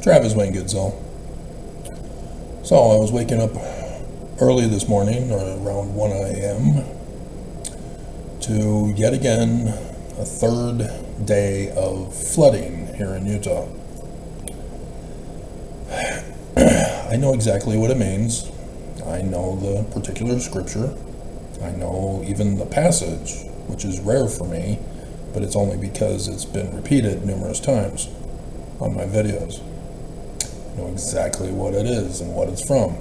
Travis Wayne Goodsell. So I was waking up early this morning, or around 1 a.m., to yet again a third day of flooding here in Utah. I know exactly what it means. I know the particular scripture. I know even the passage, which is rare for me, but it's only because it's been repeated numerous times on my videos. I know exactly what it is and what it's from.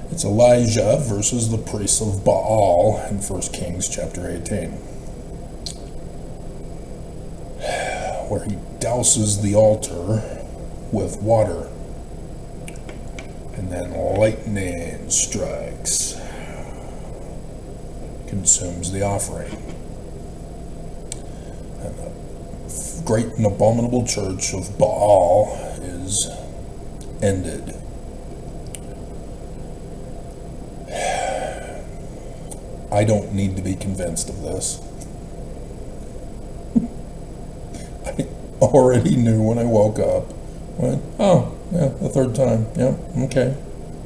It's Elijah versus the priests of Baal in 1 Kings chapter 18, where he douses the altar with water, and then lightning strikes, consumes the offering, and the great and abominable church of Baal is ended. I don't need to be convinced of this. I already knew when I woke up. Went, oh, yeah, the third time. Yep, okay.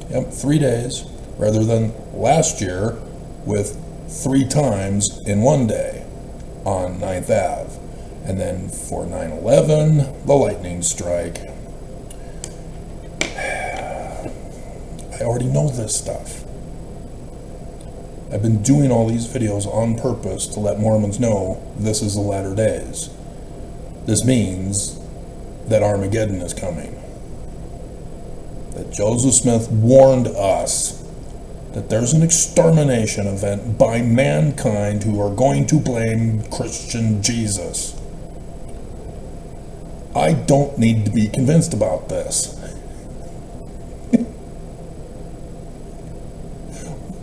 Yep, 3 days, rather than last year with 3 times in 1 day on 9th Ave. And then for 9/11, the lightning strike. I already know this stuff. I've been doing all these videos on purpose to let Mormons know this is the latter days. This means that Armageddon is coming. That Joseph Smith warned us that there's an extermination event by mankind who are going to blame Christian Jesus. I don't need to be convinced about this.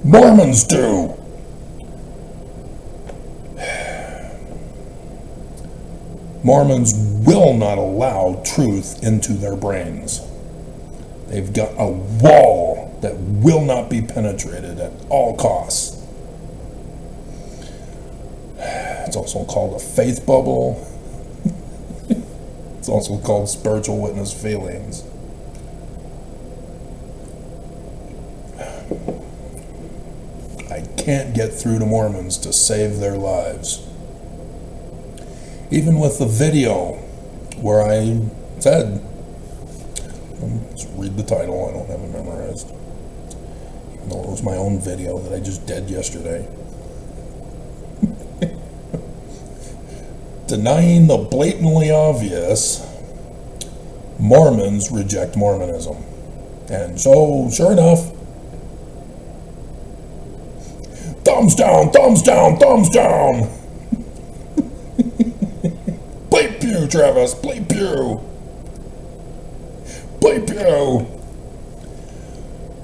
Mormons do. Mormons will not allow truth into their brains. They've got a wall that will not be penetrated at all costs. It's also called a faith bubble. It's also called spiritual witness feelings. I can't get through to Mormons to save their lives. Even with the video where I said, let's read the title, I don't have it memorized, even though it was my own video that I just did yesterday. Denying the blatantly obvious, Mormons reject Mormonism. And so, sure enough, thumbs down, thumbs down, thumbs down. Play pew, Travis, play pew. Play pew.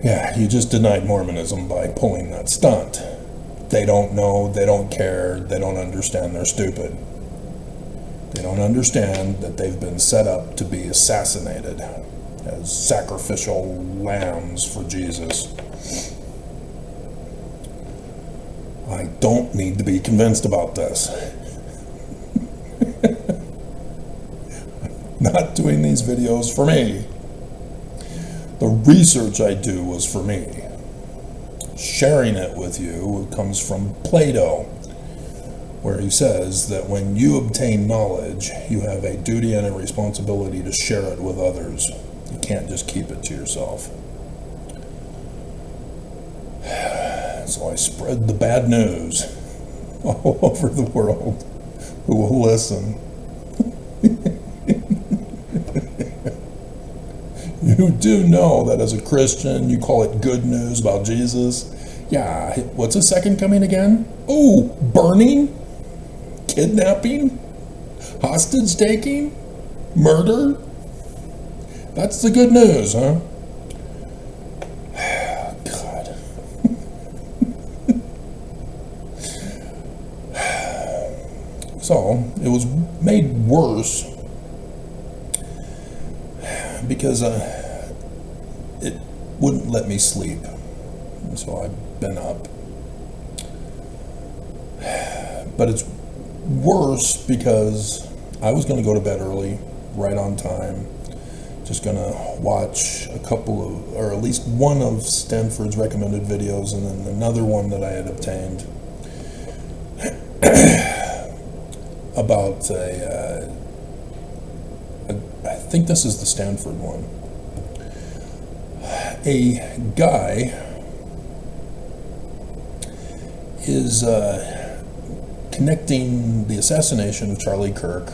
Yeah, you just denied Mormonism by pulling that stunt. They don't know, they don't care, they don't understand, they're stupid. They don't understand that they've been set up to be assassinated as sacrificial lambs for Jesus. I don't need to be convinced about this. Not doing these videos for me. The research I do was for me. Sharing it with you comes from Plato, where he says that when you obtain knowledge, you have a duty and a responsibility to share it with others. You can't just keep it to yourself. So I spread the bad news all over the world. Who will listen? You do know that as a Christian, you call it good news about Jesus. Yeah, what's his second coming again? Oh, burning? Kidnapping? Hostage taking? Murder? That's the good news, huh? God. So, it was made worse because it wouldn't let me sleep. And so I've been up. But it's worse because I was going to go to bed early, right on time, Just gonna watch a couple of, or at least one of Stanford's recommended videos, and then another one that I had obtained about I think this is the Stanford one. A guy is connecting the assassination of Charlie Kirk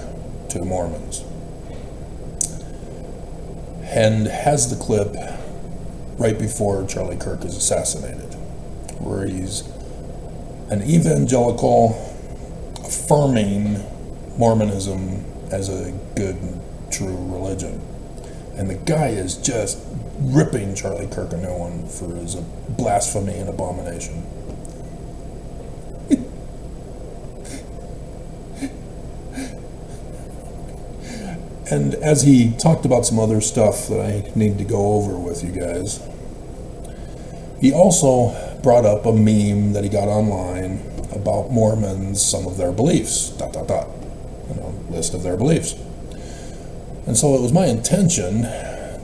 to Mormons, and has the clip right before Charlie Kirk is assassinated, where he's an evangelical affirming Mormonism as a good and true religion. And the guy is just ripping Charlie Kirk a new one for his blasphemy and abomination. And as he talked about some other stuff that I need to go over with you guys, he also brought up a meme that he got online about Mormons, some of their beliefs, ... list of their beliefs. And so it was my intention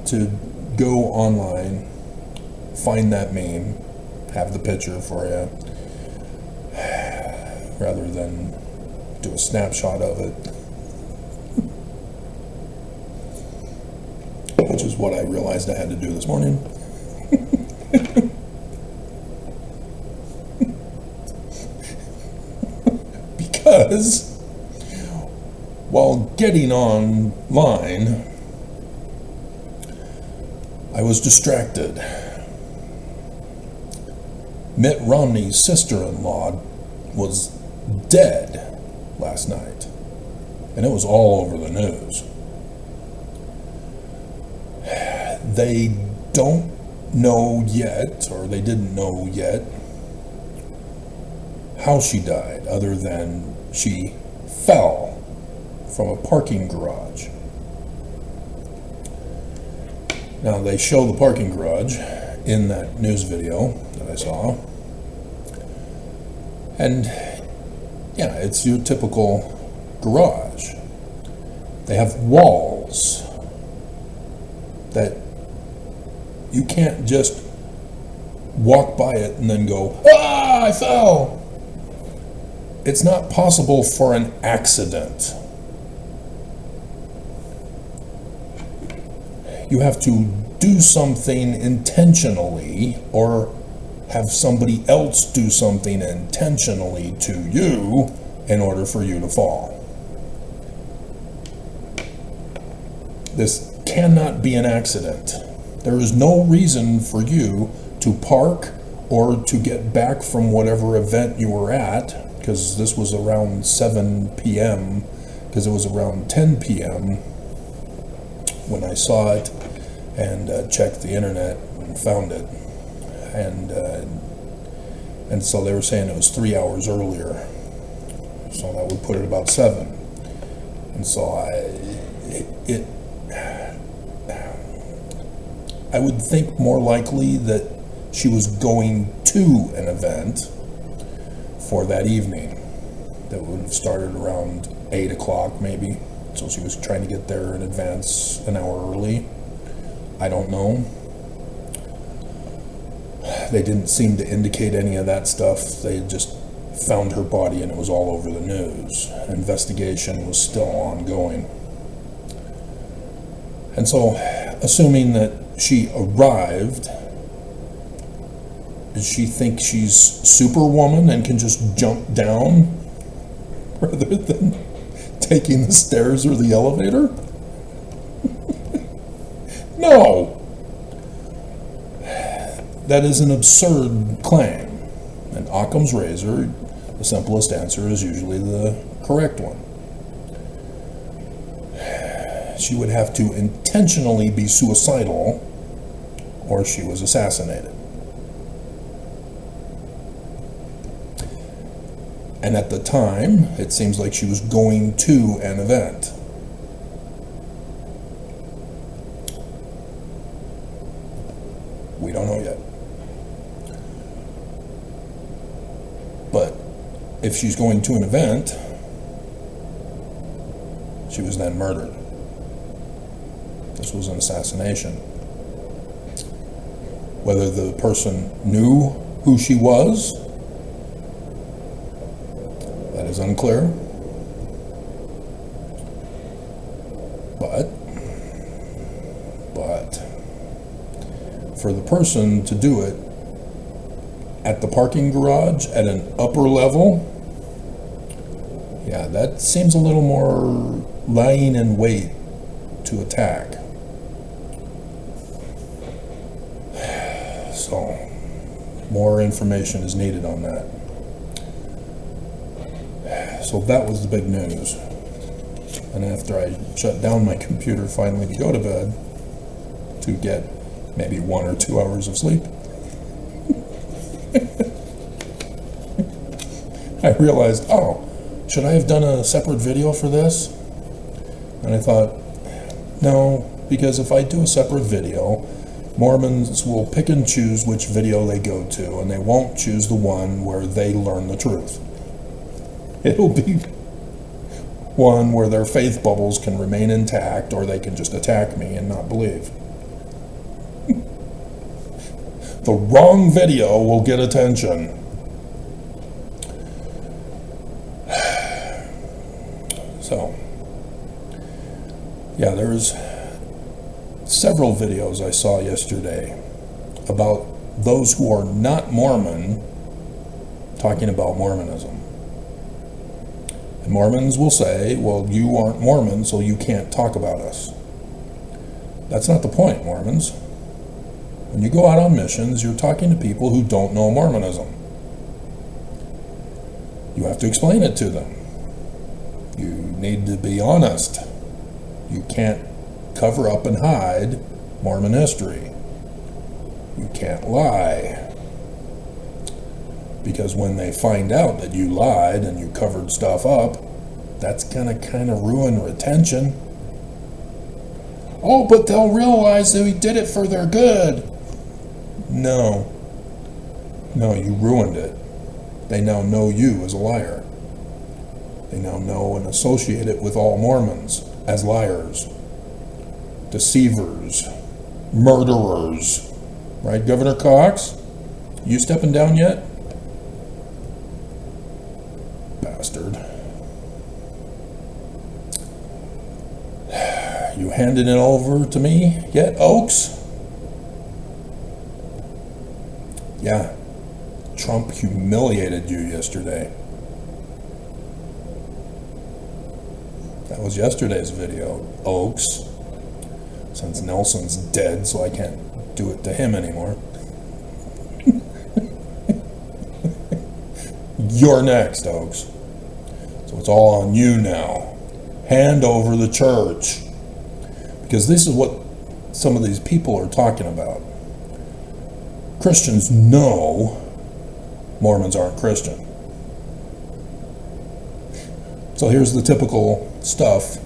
to go online, find that meme, have the picture for you, rather than do a snapshot of it, which is what I realized I had to do this morning. Because while getting online, I was distracted. Mitt Romney's sister-in-law was dead last night, and it was all over the news. They don't know yet, or they didn't know yet, how she died, other than she fell from a parking garage. Now, they show the parking garage in that news video that I saw. And yeah, it's your typical garage. They have walls that you can't just walk by it and then go, "Ah, I fell." It's not possible for an accident. You have to do something intentionally, or have somebody else do something intentionally to you in order for you to fall. This cannot be an accident. There is no reason for you to park or to get back from whatever event you were at, because this was around 7 p.m., because it was around 10 p.m. when I saw it and checked the internet and found it. And so they were saying it was 3 hours earlier. So that would put it about 7. And so I would think more likely that she was going to an event for that evening that would have started around 8 o'clock maybe. So she was trying to get there in advance, an hour early. I don't know. They didn't seem to indicate any of that stuff. They just found her body and it was all over the news. Investigation was still ongoing. And so, assuming that she arrived, does she think she's Superwoman and can just jump down rather than taking the stairs or the elevator? No! That is an absurd claim. And Occam's razor, the simplest answer is usually the correct one. She would have to intentionally be suicidal, or she was assassinated. And at the time, it seems like she was going to an event. We don't know yet. But if she's going to an event, she was then murdered. This was an assassination. Whether the person knew who she was, that is unclear. But for the person to do it at the parking garage at an upper level, yeah, that seems a little more lying in wait to attack. So, more information is needed on that. So that was the big news. And after I shut down my computer finally to go to bed, to get maybe 1 or 2 hours of sleep, I realized, oh, should I have done a separate video for this? And I thought, no, because if I do a separate video, Mormons will pick and choose which video they go to, and they won't choose the one where they learn the truth. It'll be one where their faith bubbles can remain intact, or they can just attack me and not believe. The wrong video will get attention. So, yeah, there's several videos I saw yesterday about those who are not Mormon talking about Mormonism. And Mormons will say, well, you aren't Mormon, so you can't talk about us. That's not the point, Mormons. When you go out on missions, you're talking to people who don't know Mormonism. You have to explain it to them. You need to be honest. You can't cover up and hide Mormon history. You can't lie. Because when they find out that you lied and you covered stuff up, that's gonna kind of ruin retention. Oh, but they'll realize that we did it for their good. No, you ruined it. They now know you as a liar. They now know and associate it with all Mormons as liars, deceivers, murderers. Right, Governor Cox? You stepping down yet? Bastard. You handing it over to me yet, Oaks? Yeah, Trump humiliated you yesterday. That was yesterday's video, Oaks. Since Nelson's dead, so I can't do it to him anymore. You're next, Oaks. So it's all on you now. Hand over the church. Because this is what some of these people are talking about. Christians know Mormons aren't Christian. So here's the typical stuff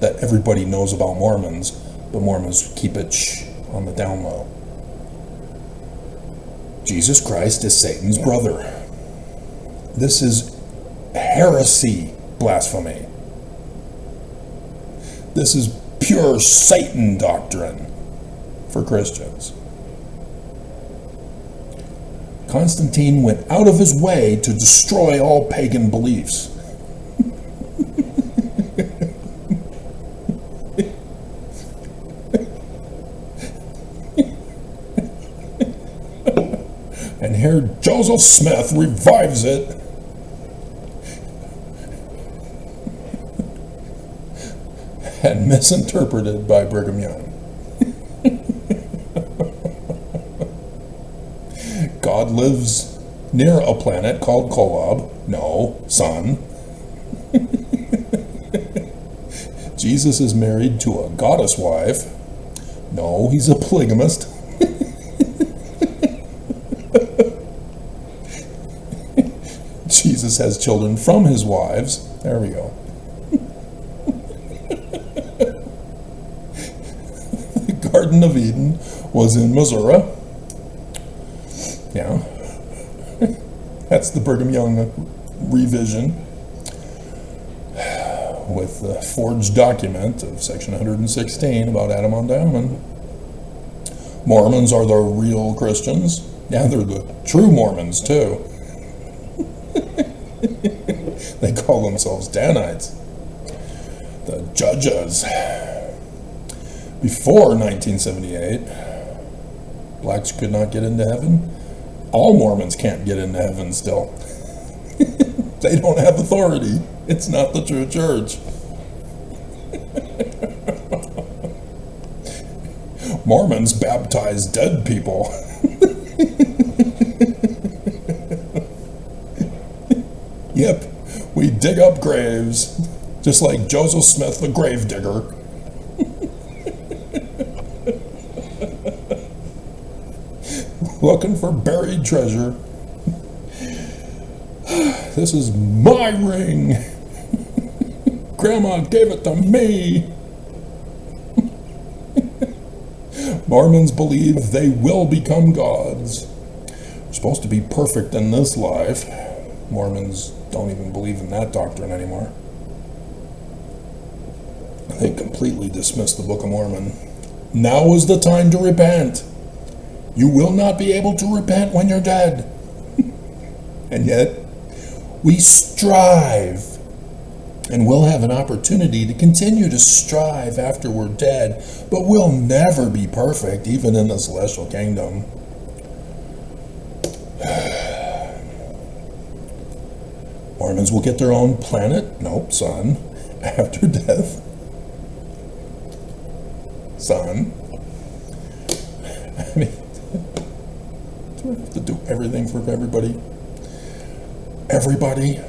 that everybody knows about Mormons, but Mormons keep it on the down low. Jesus Christ is Satan's brother. This is heresy blasphemy. This is pure Satan doctrine for Christians. Constantine went out of his way to destroy all pagan beliefs. And here Joseph Smith revives it. And misinterpreted by Brigham Young. God lives near a planet called Kolob. No, son. Jesus is married to a goddess wife. No, he's a polygamist. Jesus has children from his wives. There we go. The Garden of Eden was in Missouri. Yeah. That's the Brigham Young revision. with the forged document of section 116 about Adam on down. Mormons are the real Christians. Yeah, they're the true Mormons too. They call themselves Danites. The judges. Before 1978, blacks could not get into heaven. All Mormons can't get into heaven still. They don't have authority. It's not the true church. Mormons baptize dead people. Yep, we dig up graves, just like Joseph Smith the grave digger. Looking for buried treasure. This is my ring. Grandma gave it to me. Mormons believe they will become gods. They're supposed to be perfect in this life. Mormons don't even believe in that doctrine anymore. They completely dismiss the Book of Mormon. Now is the time to repent. You will not be able to repent when you're dead. And yet, we strive. And we'll have an opportunity to continue to strive after we're dead. But we'll never be perfect, even in the celestial kingdom. Mormons will get their own planet, nope, sun, after death. Sun. I mean, do I have to do everything for everybody? Everybody?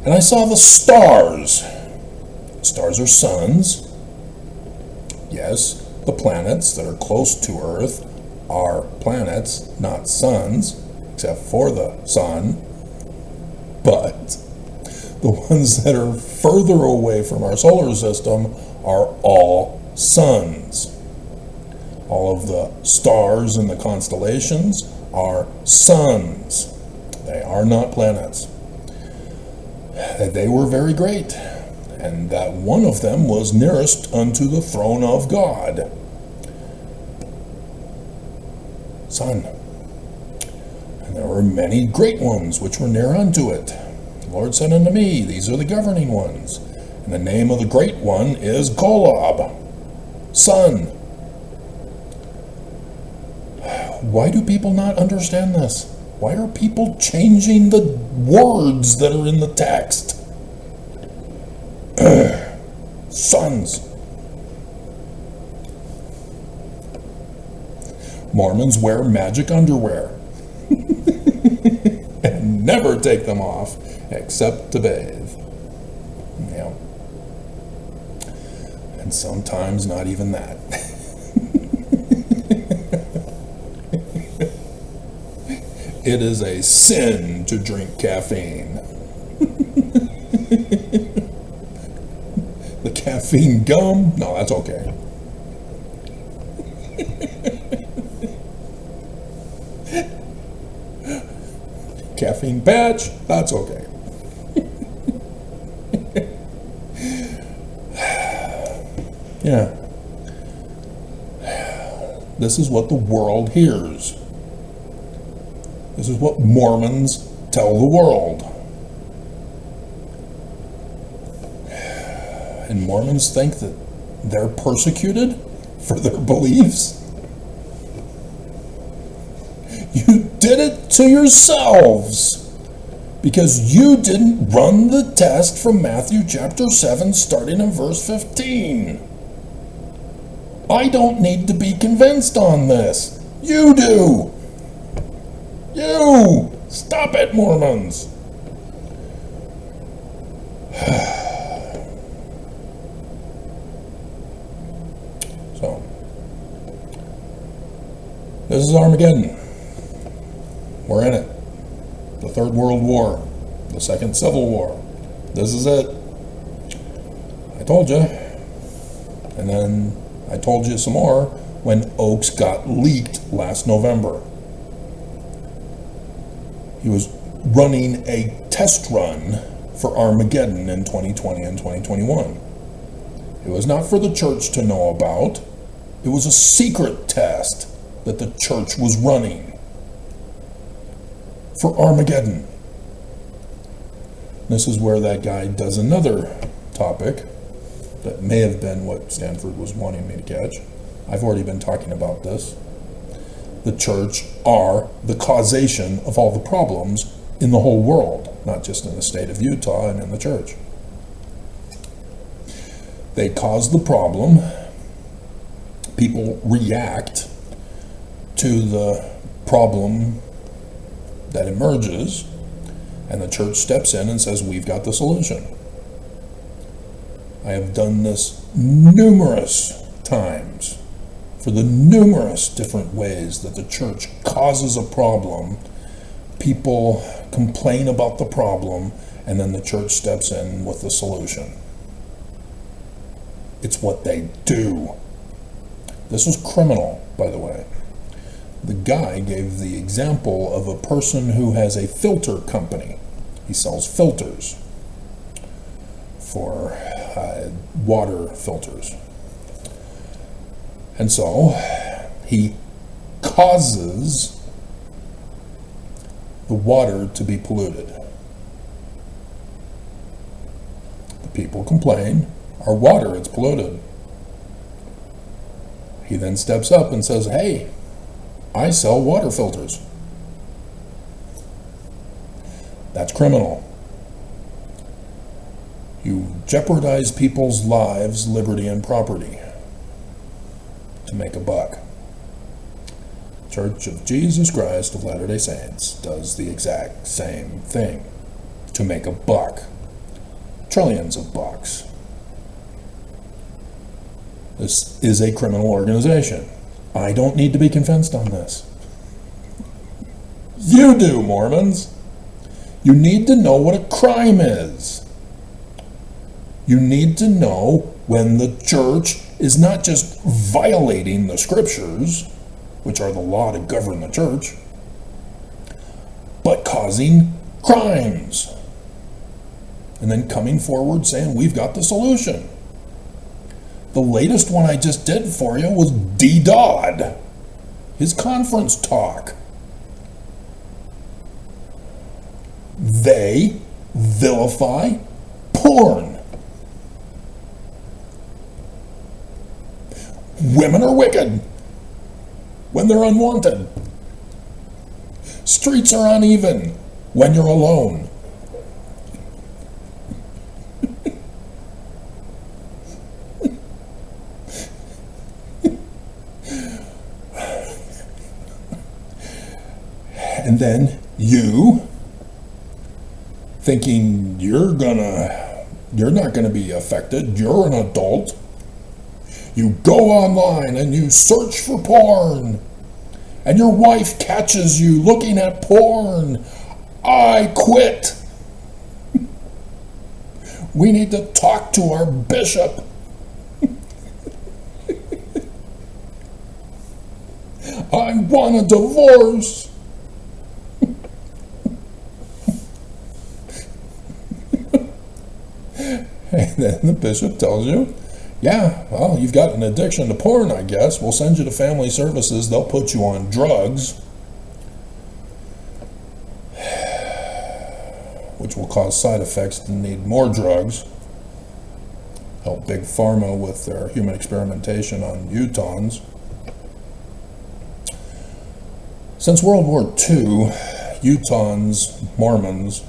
And I saw the stars. Stars are suns. Yes, the planets that are close to Earth are planets, not suns, except for the sun. But the ones that are further away from our solar system are all suns. All of the stars in the constellations are suns. They are not planets. They were very great, and that one of them was nearest unto the throne of God. Sun. And there were many great ones which were near unto it. The Lord said unto me, these are the governing ones. And the name of the great one is Kolob. Sun. Why do people not understand this? Why are people changing the words that are in the text? Sons. Mormons wear magic underwear and never take them off except to bathe. Yeah. And sometimes not even that. It is a sin to drink caffeine. The caffeine gum? No, that's okay. Caffeine patch? That's okay. Yeah. This is what the world hears. This is what Mormons tell the world. And Mormons think that they're persecuted for their beliefs. You did it to yourselves because you didn't run the test from Matthew chapter 7 starting in verse 15. I don't need to be convinced on this. You do. You! Stop it, Mormons! So, this is Armageddon. We're in it. The Third World War. The Second Civil War. This is it. I told you. And then I told you some more when Oaks got leaked last November. He was running a test run for Armageddon in 2020 and 2021. It was not for the church to know about. It was a secret test that the church was running for Armageddon. This is where that guy does another topic that may have been what Stanford was wanting me to catch. I've already been talking about this. The church are the causation of all the problems in the whole world, not just in the state of Utah and in the church. They cause the problem. People react to the problem that emerges, and the church steps in and says, we've got the solution. I have done this numerous times for the numerous different ways that the church causes a problem. People complain about the problem, and then the church steps in with the solution. It's what they do. This was criminal, by the way. The guy gave the example of a person who has a filter company. He sells filters for water filters. And so he causes the water to be polluted. The people complain, our water, it's polluted. He then steps up and says, hey, I sell water filters. That's criminal. You jeopardize people's lives, liberty, and property to make a buck. Church of Jesus Christ of Latter-day Saints does the exact same thing to make a buck. Trillions of bucks. This is a criminal organization. I don't need to be convinced on this. You do, Mormons. You need to know what a crime is. You need to know when the church is not just violating the scriptures, which are the law to govern the church, but causing crimes. And then coming forward saying, we've got the solution. The latest one I just did for you was D. Dodd, his conference talk. They vilify porn. Women are wicked when they're unwanted. Streets are uneven when you're alone. And then you, thinking you're not gonna be affected, you're an adult, you go online and you search for porn, and your wife catches you looking at porn. I quit. We need to talk to our bishop. I want a divorce. And then the bishop tells you, yeah, well, you've got an addiction to porn, I guess. We'll send you to family services. They'll put you on drugs, which will cause side effects to need more drugs. Help Big Pharma with their human experimentation on Utahns. Since World War II, Utahns, Mormons,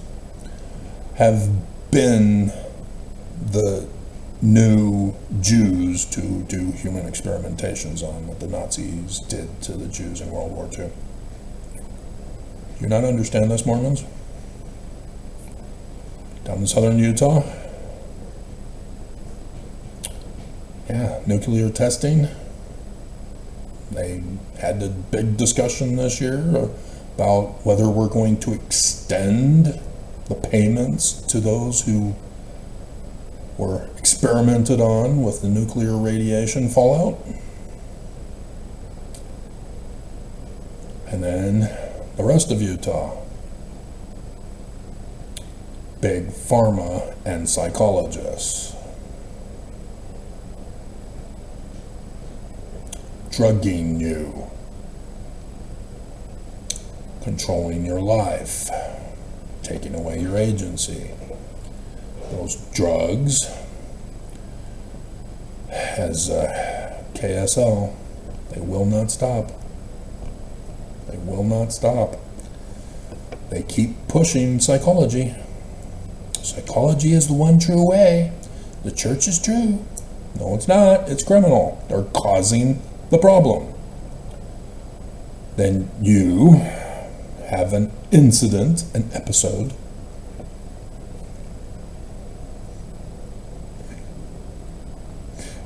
have been the new Jews to do human experimentations on what the Nazis did to the Jews in World War II. Do you not understand this, Mormons? Down in southern Utah? Yeah, nuclear testing. They had a big discussion this year about whether we're going to extend the payments to those who were experimented on with the nuclear radiation fallout. And then the rest of Utah. Big pharma and psychologists. Drugging you. Controlling your life. Taking away your agency. Those drugs, as KSL, they will not stop. They will not stop. They keep pushing psychology. Psychology is the one true way. The church is true. No, it's not. It's criminal. They're causing the problem. Then you have an incident, an episode.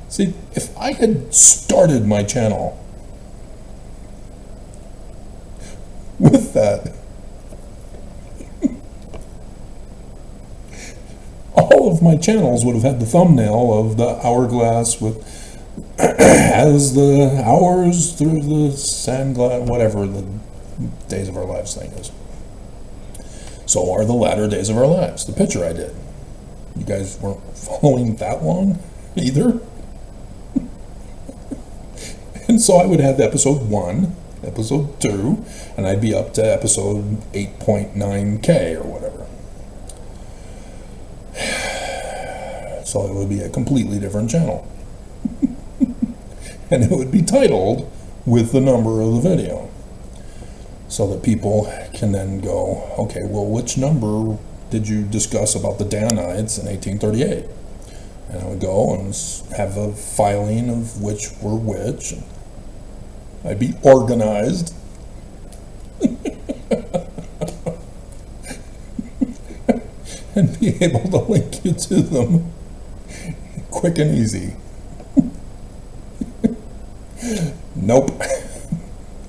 See, if I had started my channel with that, all of my channels would have had the thumbnail of the hourglass with as the hours through the sand glass, whatever the days of our lives thing is. So are the latter days of our lives, the picture I did. You guys weren't following that long either? And so I would have episode 1, episode 2, and I'd be up to episode 8.9K or whatever. So it would be a completely different channel. And it would be titled with the number of the video. So that people can then go, okay, well, which number did you discuss about the Danites in 1838? And I would go and have a filing of which were which. I'd be organized. And be able to link you to them quick and easy. Nope.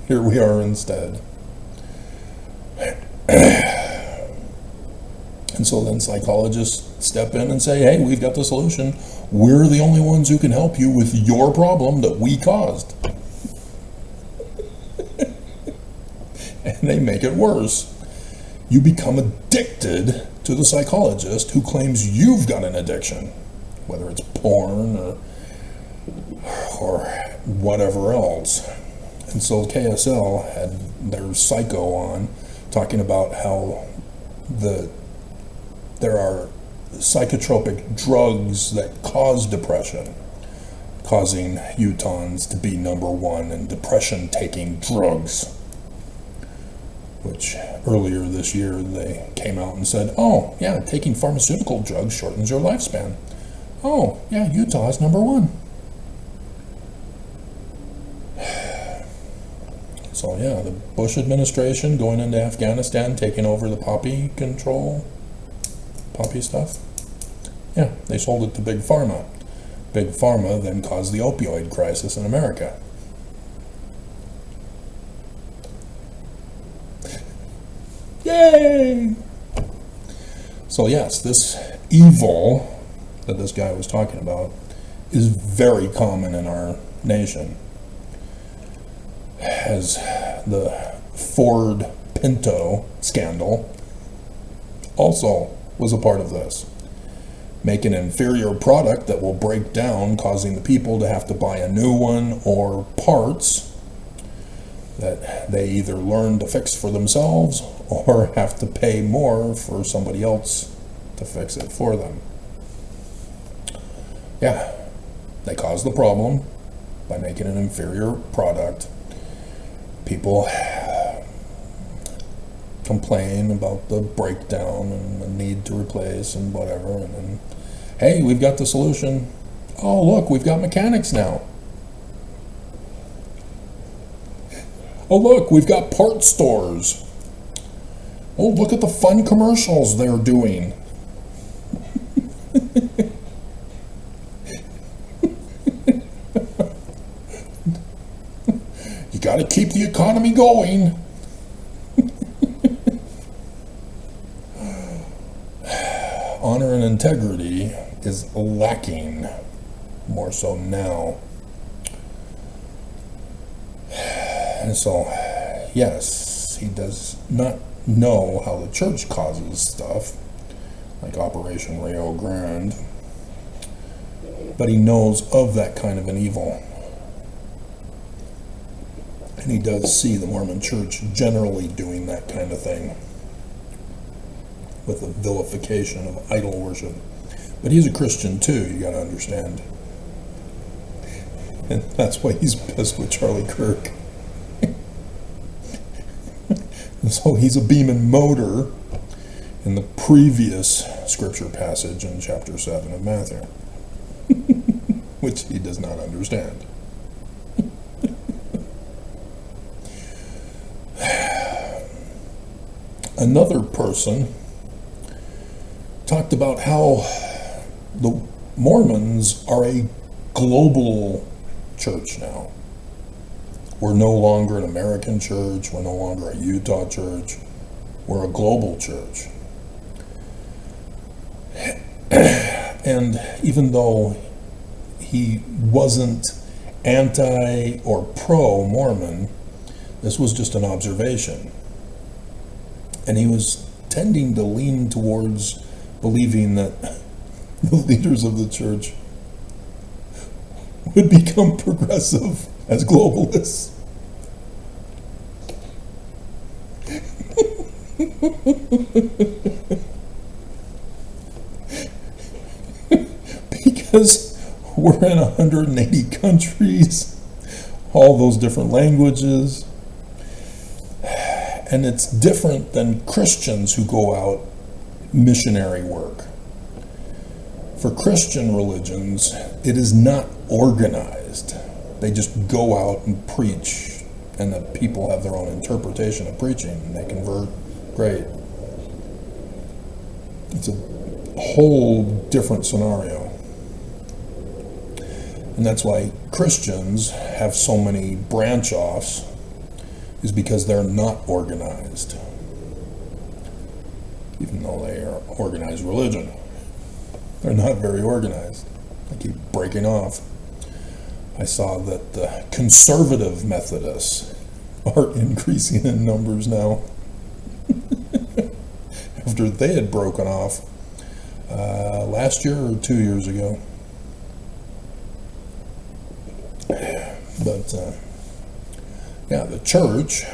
Here we are instead. And so then psychologists step in and say, hey, we've got the solution. We're the only ones who can help you with your problem that we caused. And they make it worse. You become addicted to the psychologist who claims you've got an addiction, whether it's porn or whatever else. And so KSL had their psycho on, talking about how there are psychotropic drugs that cause depression, causing Utahns to be #1 in depression-taking drugs. Which earlier this year they came out and said, oh, yeah, taking pharmaceutical drugs shortens your lifespan. Oh, yeah, Utah's #1. So, yeah, the Bush administration going into Afghanistan, taking over the poppy stuff. Yeah, they sold it to Big Pharma. Big Pharma then caused the opioid crisis in America. Yay! So yes, this evil that this guy was talking about is very common in our nation. As the Ford Pinto scandal also was a part of this. Make an inferior product that will break down, causing the people to have to buy a new one or parts that they either learn to fix for themselves or have to pay more for somebody else to fix it for them. Yeah, they cause the problem by making an inferior product. People complain about the breakdown and the need to replace and whatever, and then, hey, we've got the solution. Oh, look, we've got mechanics now. Oh, look, we've got part stores. Oh, look at the fun commercials they're doing. You got to keep the economy going. Honor and integrity is lacking, more so now. And so, yes, he does not know how the church causes stuff, like Operation Rio Grande, but he knows of that kind of an evil. And he does see the Mormon church generally doing that kind of thing, with the vilification of idol worship. But he's a Christian too, you gotta understand. And that's why he's pissed with Charlie Kirk. And so he's a beaming motor in the previous scripture passage in chapter 7 of Matthew, which he does not understand. Another person talked about how the Mormons are a global church now. We're no longer an American church, we're no longer a Utah church, we're a global church. And even though he wasn't anti or pro-Mormon, this was just an observation. And he was tending to lean towards believing that the leaders of the church would become progressive as globalists. Because we're in 180 countries, all those different languages, and it's different than Christians who go out missionary work. For Christian religions, it is not organized. They just go out and preach, and the people have their own interpretation of preaching, and they convert. Great. It's a whole different scenario. And that's why Christians have so many branch-offs, is because they're not organized, even though they are organized religion. They're not very organized. They keep breaking off. I saw that the conservative Methodists are increasing in numbers now after they had broken off last year or 2 years ago. But yeah, the church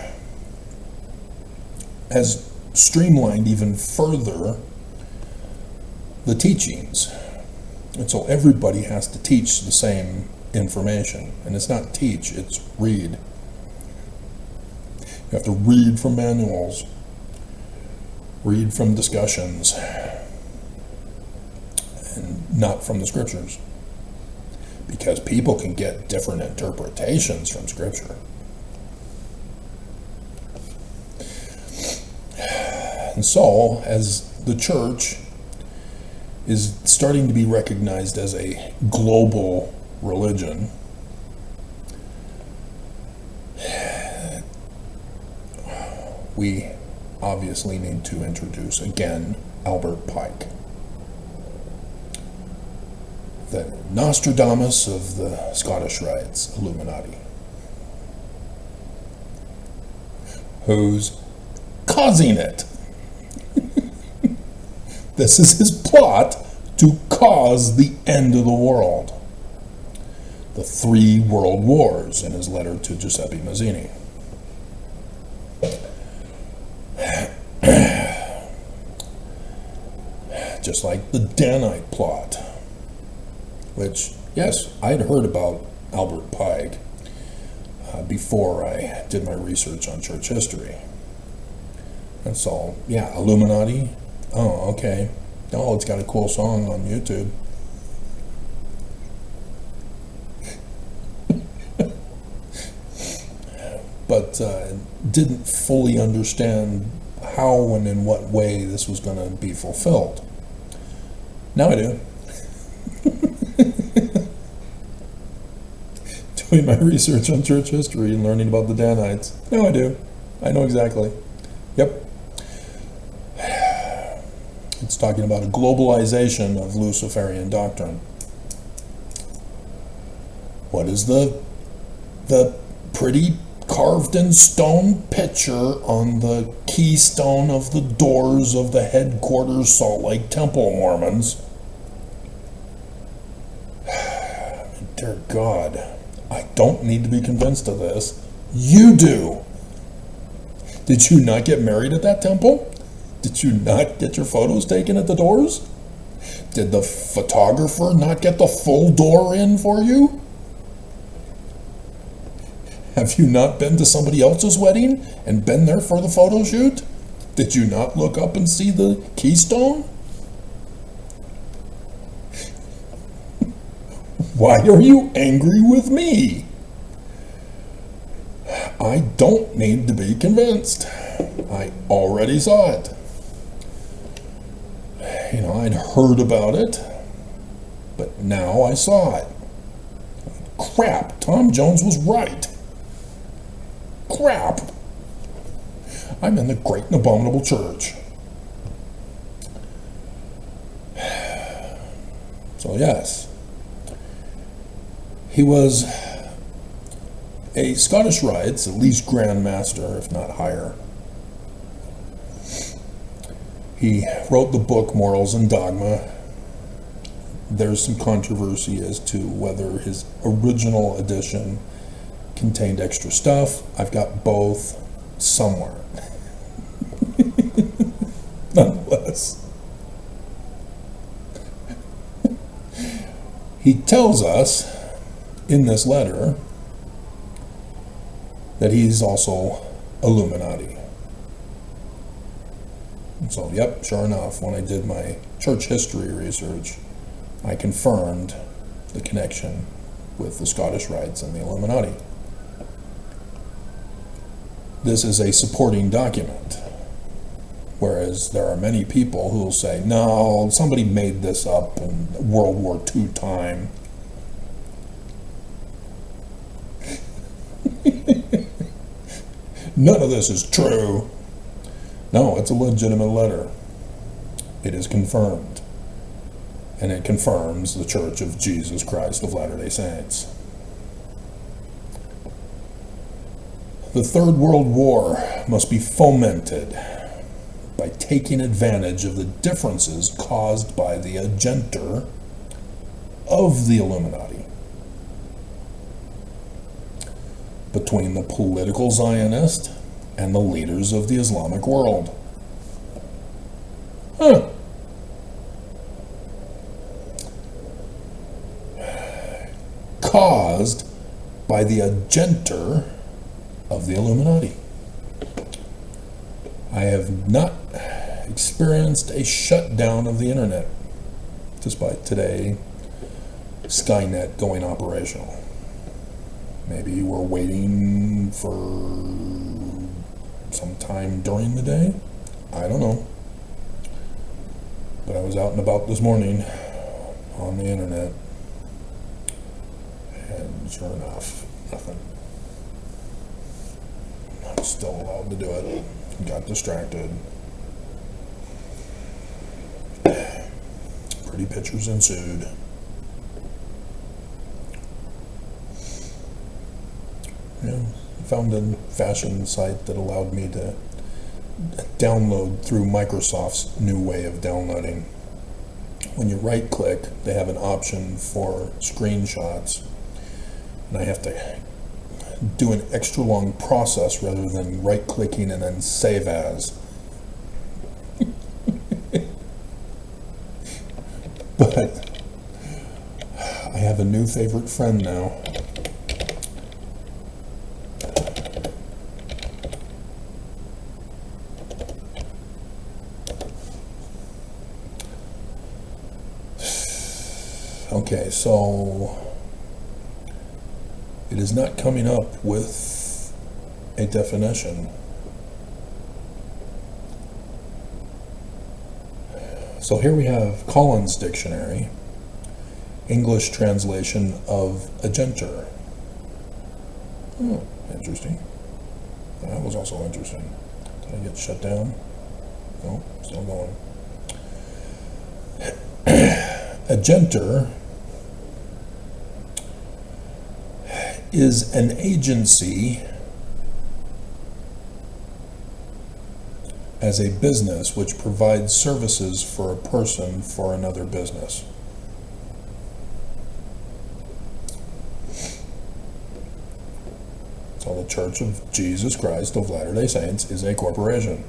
has streamlined even further the teachings. And so everybody has to teach the same information. And it's not teach, it's read. You have to read from manuals, read from discussions, and not from the scriptures. Because people can get different interpretations from scripture. And so, as the church is starting to be recognized as a global religion, we obviously need to introduce again Albert Pike, the Nostradamus of the Scottish Rites Illuminati, who's causing it. This is his plot to cause the end of the world. The 3 world wars, in his letter to Giuseppe Mazzini. Just like the Danite plot, which, yes, I'd heard about Albert Pike before I did my research on church history. And so, yeah, Illuminati. Oh, okay. Oh, it's got a cool song on YouTube. But didn't fully understand how and in what way this was going to be fulfilled. Now I do. Doing my research on church history and learning about the Danites. Now I do. I know exactly. Yep. It's talking about a globalization of Luciferian doctrine. What is the pretty carved in stone picture on the keystone of the doors of the headquarters Salt Lake Temple Mormons. Dear God, I don't need to be convinced of this. You do. Did you not get married at that temple? Did you not get your photos taken at the doors? Did the photographer not get the full door in for you? Have you not been to somebody else's wedding and been there for the photo shoot? Did you not look up and see the keystone? Why are you angry with me? I don't need to be convinced. I already saw it. I'd heard about it, but now I saw it. Crap, Tom Jones was right. Crap. I'm in the great and abominable church. So yes, he was a Scottish Rites, at least Grand Master, if not higher. He wrote the book Morals and Dogma. There's some controversy as to whether his original edition contained extra stuff. I've got both somewhere. Nonetheless. He tells us in this letter that he's also Illuminati. And so, yep, sure enough, when I did my church history research, I confirmed the connection with the Scottish Rites and the Illuminati. This is a supporting document, whereas there are many people who will say, no, somebody made this up in World War II time. None of this is true. No, it's a legitimate letter. It is confirmed. And it confirms the Church of Jesus Christ of Latter-day Saints. The Third World War must be fomented by taking advantage of the differences caused by the agenter of the Illuminati between the political Zionist and the leaders of the Islamic world. Caused by the agenter of the Illuminati. I have not experienced a shutdown of the internet, despite today Skynet going operational. Maybe you were waiting for some time during the day. I don't know. But I was out and about this morning on the internet, and sure enough, nothing. I'm still allowed to do it. Got distracted. Pretty pictures ensued. Found a fashion site that allowed me to download through Microsoft's new way of downloading. When you right click, they have an option for screenshots, and I have to do an extra long process rather than right clicking and then save as. But I have a new favorite friend now. Okay, so it is not coming up with a definition. So here we have Collins Dictionary, English translation of agenter. Interesting. That was also interesting. Did I get shut down? No, still going. Agenter is an agency as a business which provides services for a person for another business. So the Church of Jesus Christ of Latter-day Saints is a corporation.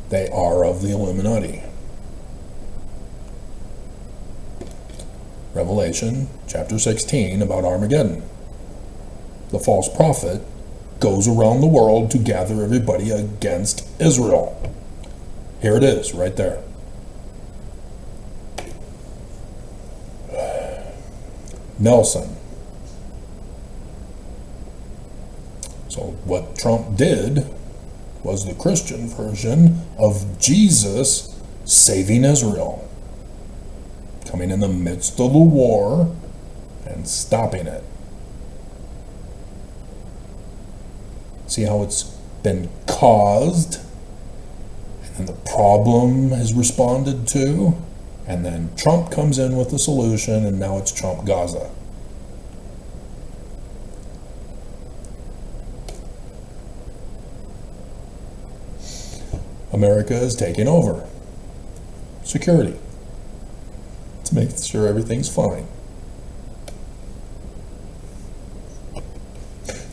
They are of the Illuminati. Revelation chapter 16 about Armageddon. The false prophet goes around the world to gather everybody against Israel. Here it is, right there. Nelson. So what Trump did was the Christian version of Jesus saving Israel, coming in the midst of the war and stopping it. See how it's been caused, and the problem is responded to, and then Trump comes in with the solution, and now it's Trump Gaza. America is taking over security to make sure everything's fine.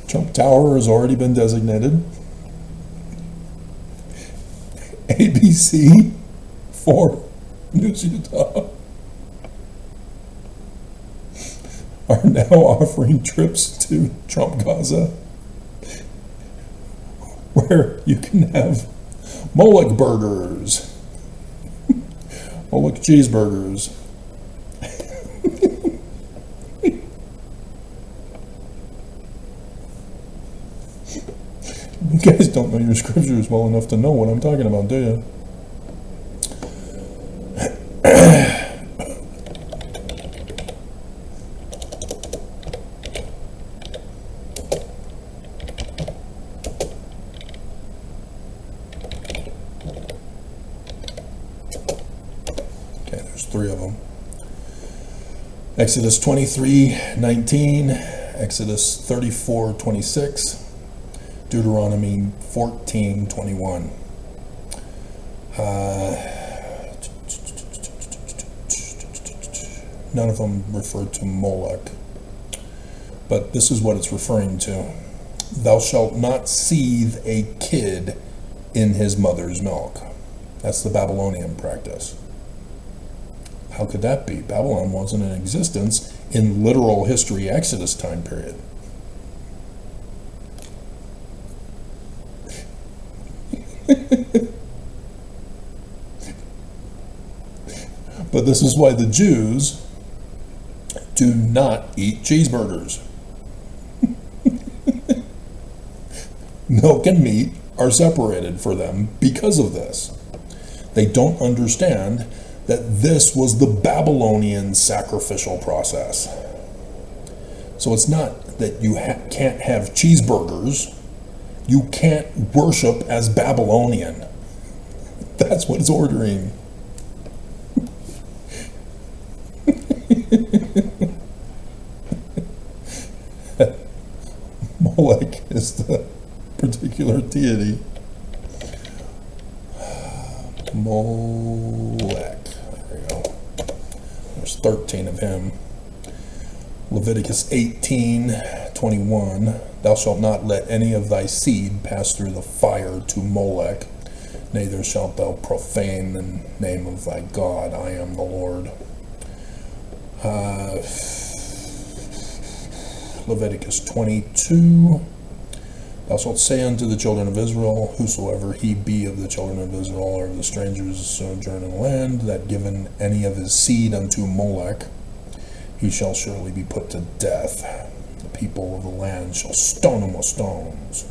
Trump Tower has already been designated. ABC for News Utah are now offering trips to Trump Gaza where you can have Moloch burgers, Moloch cheeseburgers. You guys don't know your scriptures well enough to know what I'm talking about, do you? Okay, there's three of them. Exodus 23:19, Exodus 34:26, Deuteronomy 14:21. None of them refer to Moloch, but this is what it's referring to. Thou shalt not seethe a kid in his mother's milk. That's the Babylonian practice. How could that be? Babylon wasn't in existence in literal history Exodus time period. But this is why the Jews do not eat cheeseburgers. Milk and meat are separated for them because of this. They don't understand that this was the Babylonian sacrificial process. So it's not that you can't have cheeseburgers. You can't worship as Babylonian. That's what it's ordering. Molech is the particular deity. Molech. There we go. There's 13 of him. Leviticus 18:21. Thou shalt not let any of thy seed pass through the fire to Molech, neither shalt thou profane the name of thy God. I am the Lord. Leviticus 22. Thou shalt say unto the children of Israel, whosoever he be of the children of Israel, or of the strangers who sojourn in the land, that given any of his seed unto Molech, he shall surely be put to death. The people of the land shall stone him with stones.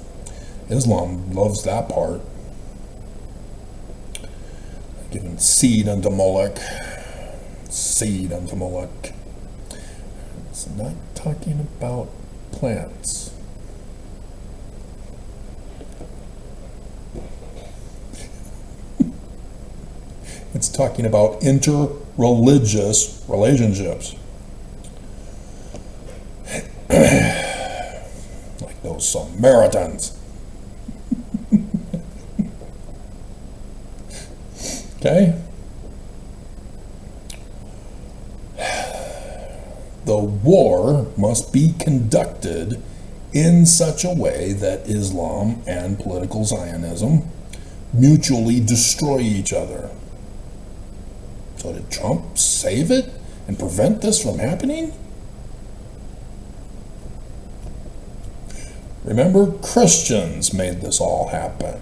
Islam loves that part. Giving seed unto Molech. Seed unto Molech. It's not talking about plants. It's talking about inter-religious relationships. Like those Samaritans. Okay? The war must be conducted in such a way that Islam and political Zionism mutually destroy each other. So did Trump save it and prevent this from happening? Remember, Christians made this all happen.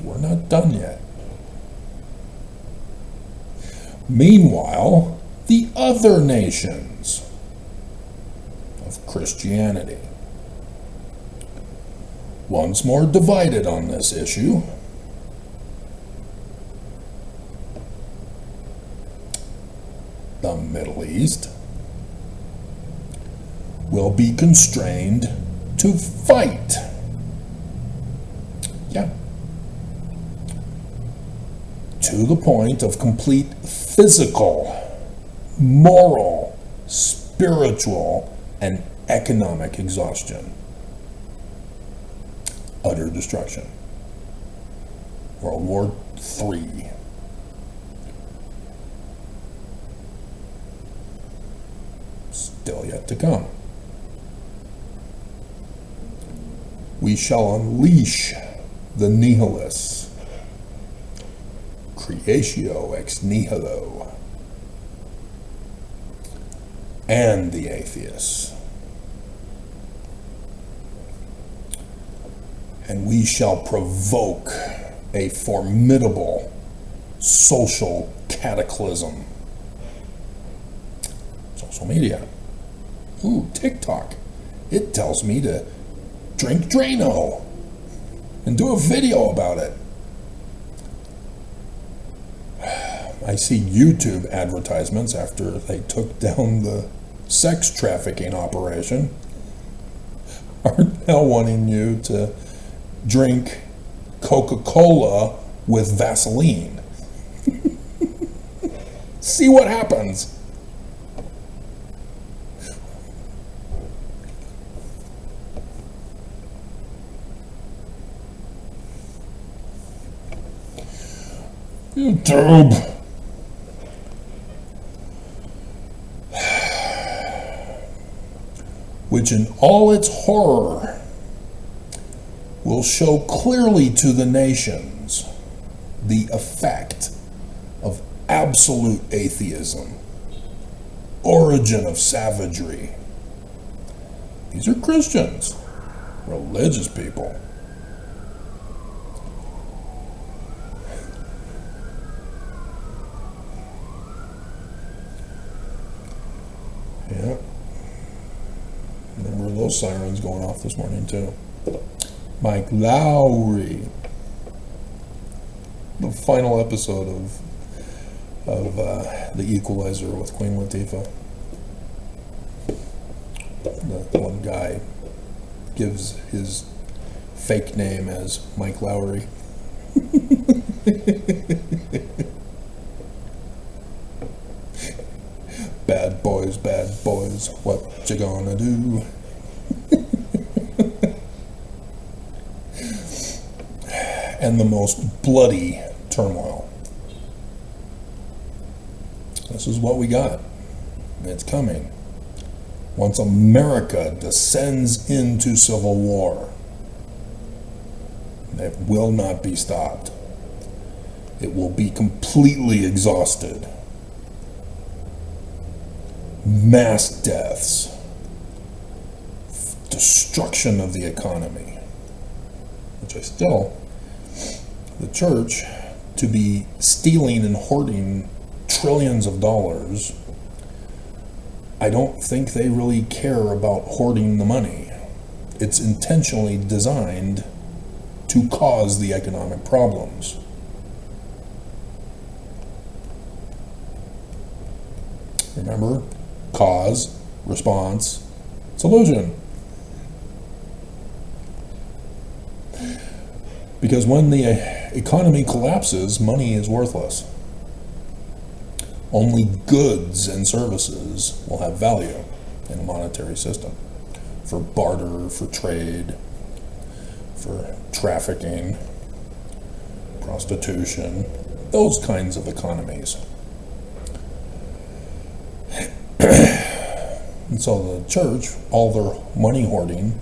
We're not done yet. Meanwhile, the other nations of Christianity, once more divided on this issue, the Middle East, will be constrained to fight. Yeah. To the point of complete physical, moral, spiritual, and economic exhaustion. Utter destruction. World War III. Still yet to come. We shall unleash the nihilists. Creatio ex nihilo. And the atheists. And we shall provoke a formidable social cataclysm. Social media. Ooh, TikTok. It tells me to drink Drano and do a video about it. I see YouTube advertisements after they took down the sex trafficking operation are now wanting you to drink Coca-Cola with Vaseline. See what happens. YouTube. Which in all its horror will show clearly to the nations the effect of absolute atheism, origin of savagery. These are Christians, religious people. Yeah. Remember those sirens going off this morning too. Mike Lowry. The final episode of The Equalizer with Queen Latifah. The one guy gives his fake name as Mike Lowry. Bad boys, what you gonna do? And the most bloody turmoil. This is what we got. It's coming. Once America descends into civil war, it will not be stopped. It will be completely exhausted. Mass deaths, destruction of the economy, which the church, to be stealing and hoarding trillions of dollars, I don't think they really care about hoarding the money. It's intentionally designed to cause the economic problems. Remember? Cause, response, solution. Because when the economy collapses, money is worthless. Only goods and services will have value in a monetary system. For barter, for trade, for trafficking, prostitution, those kinds of economies. And so the church, all their money hoarding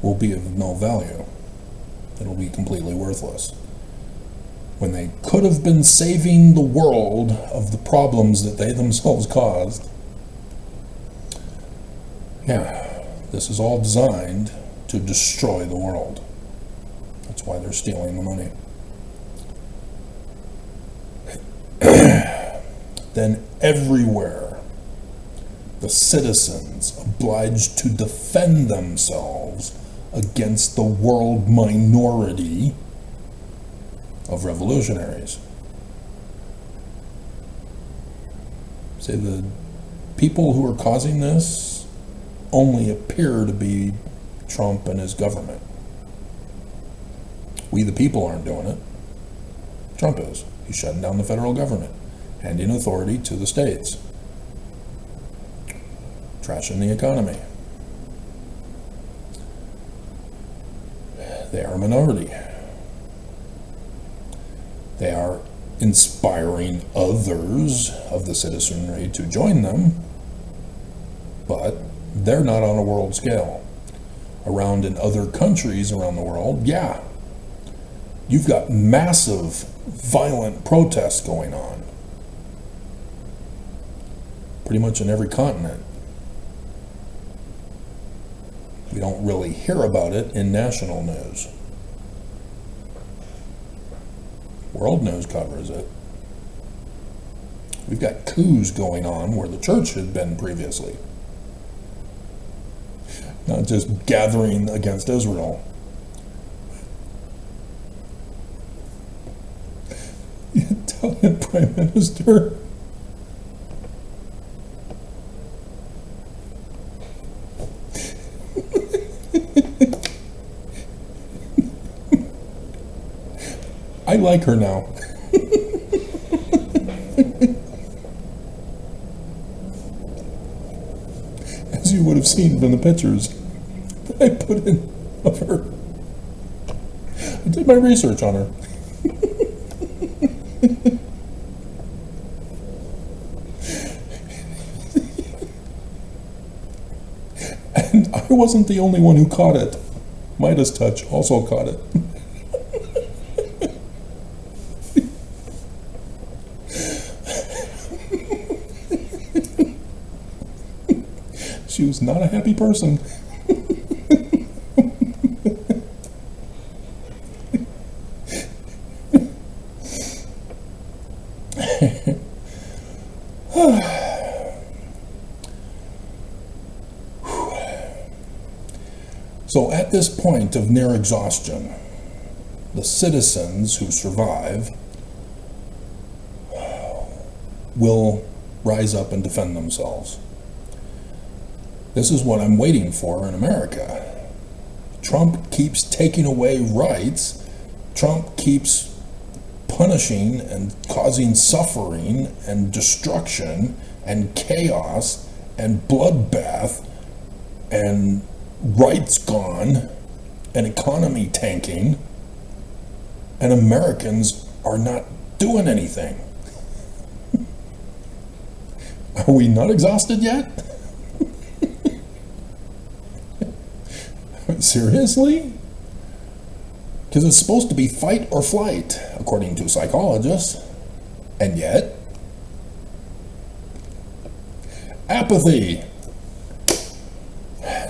will be of no value. It'll be completely worthless. When they could have been saving the world of the problems that they themselves caused. Yeah, this is all designed to destroy the world. That's why they're stealing the money. Then everywhere, the citizens obliged to defend themselves against the world minority of revolutionaries. Say the people who are causing this only appear to be Trump and his government. We the people aren't doing it. Trump is. He's shutting down the federal government, handing authority to the states, trashing the economy. They are a minority. They are inspiring others of the citizenry to join them, but they're not on a world scale. Around in other countries around the world, yeah, you've got massive violent protests going on. Pretty much in every continent. We don't really hear about it in national news. World news covers it. We've got coups going on where the church had been previously. Not just gathering against Israel. The Italian Prime Minister I like her now. As you would have seen from the pictures that I put in of her. I did my research on her. And I wasn't the only one who caught it. Midas Touch also caught it. She was not a happy person. So at this point of near exhaustion, the citizens who survive will rise up and defend themselves. This is what I'm waiting for in America. Trump keeps taking away rights. Trump keeps punishing and causing suffering and destruction and chaos and bloodbath and rights gone and economy tanking, and Americans are not doing anything. Are we not exhausted yet? Seriously? Because it's supposed to be fight or flight, according to psychologists. And yet, apathy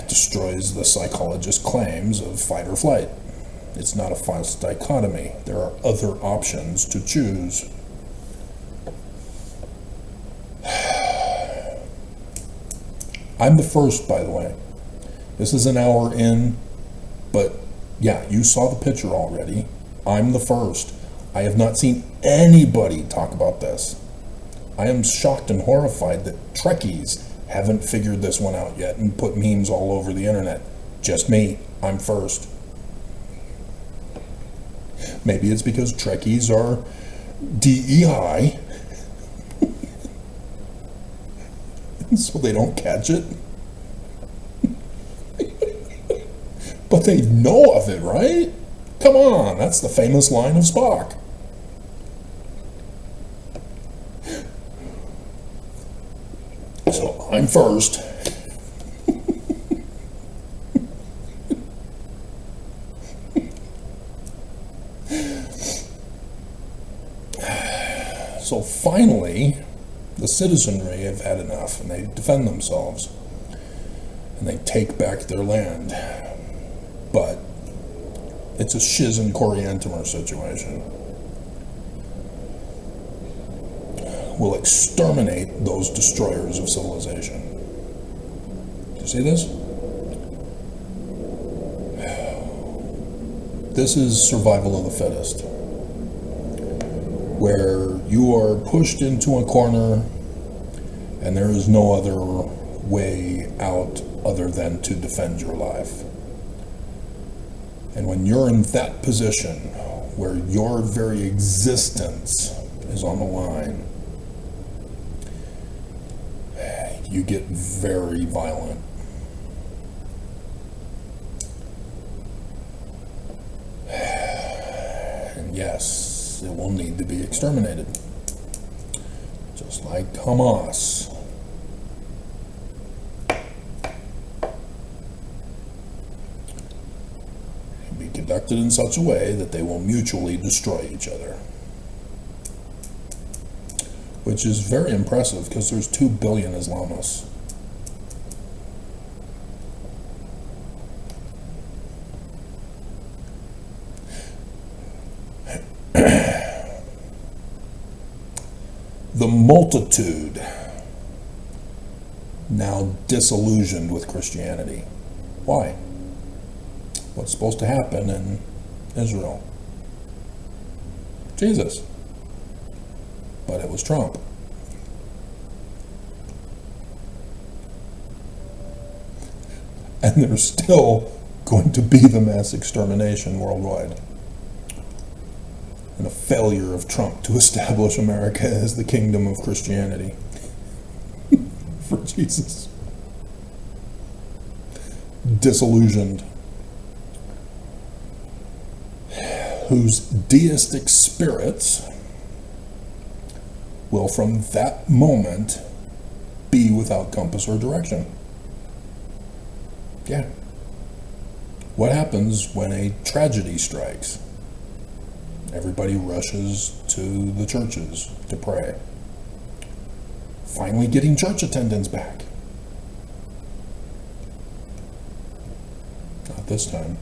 destroys the psychologist's claims of fight or flight. It's not a false dichotomy. There are other options to choose. I'm the first, by the way. This is an hour in, but yeah, you saw the picture already. I'm the first. I have not seen anybody talk about this. I am shocked and horrified that Trekkies haven't figured this one out yet and put memes all over the internet. Just me. I'm first. Maybe it's because Trekkies are DEI, so they don't catch it. But they know of it, right? Come on, that's the famous line of Spock. So I'm first. So finally, the citizenry have had enough, and they defend themselves, and they take back their land. But it's a shiz and coriantumr situation. We'll exterminate those destroyers of civilization. Do you see this? This is survival of the fittest, where you are pushed into a corner and there is no other way out other than to defend your life. And when you're in that position where your very existence is on the line, you get very violent. And yes, it will need to be exterminated. Just like Hamas. It'll be conducted in such a way that they will mutually destroy each other. Which is very impressive because there's 2 billion Islamists. The multitude now disillusioned with Christianity. Why? What's supposed to happen in Israel? Jesus. But it was Trump. And there's still going to be the mass extermination worldwide. And a failure of Trump to establish America as the kingdom of Christianity. For Jesus. Disillusioned. Whose deistic spirits will from that moment be without compass or direction. Yeah. What happens when a tragedy strikes? Everybody rushes to the churches to pray. Finally getting church attendance back. Not this time.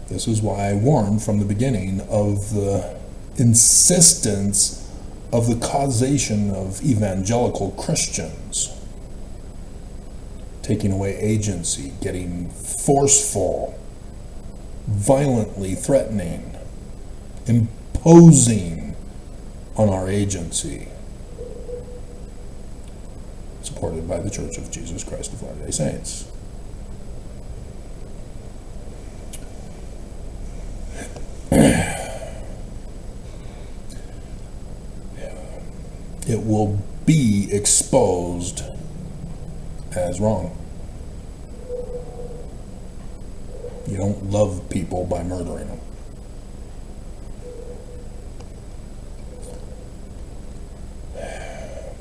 This is why I warned from the beginning of the insistence of the causation of evangelical Christians. Taking away agency, getting forceful, violently threatening, imposing on our agency, supported by the Church of Jesus Christ of Latter-day Saints. It will be exposed as wrong. You don't love people by murdering them.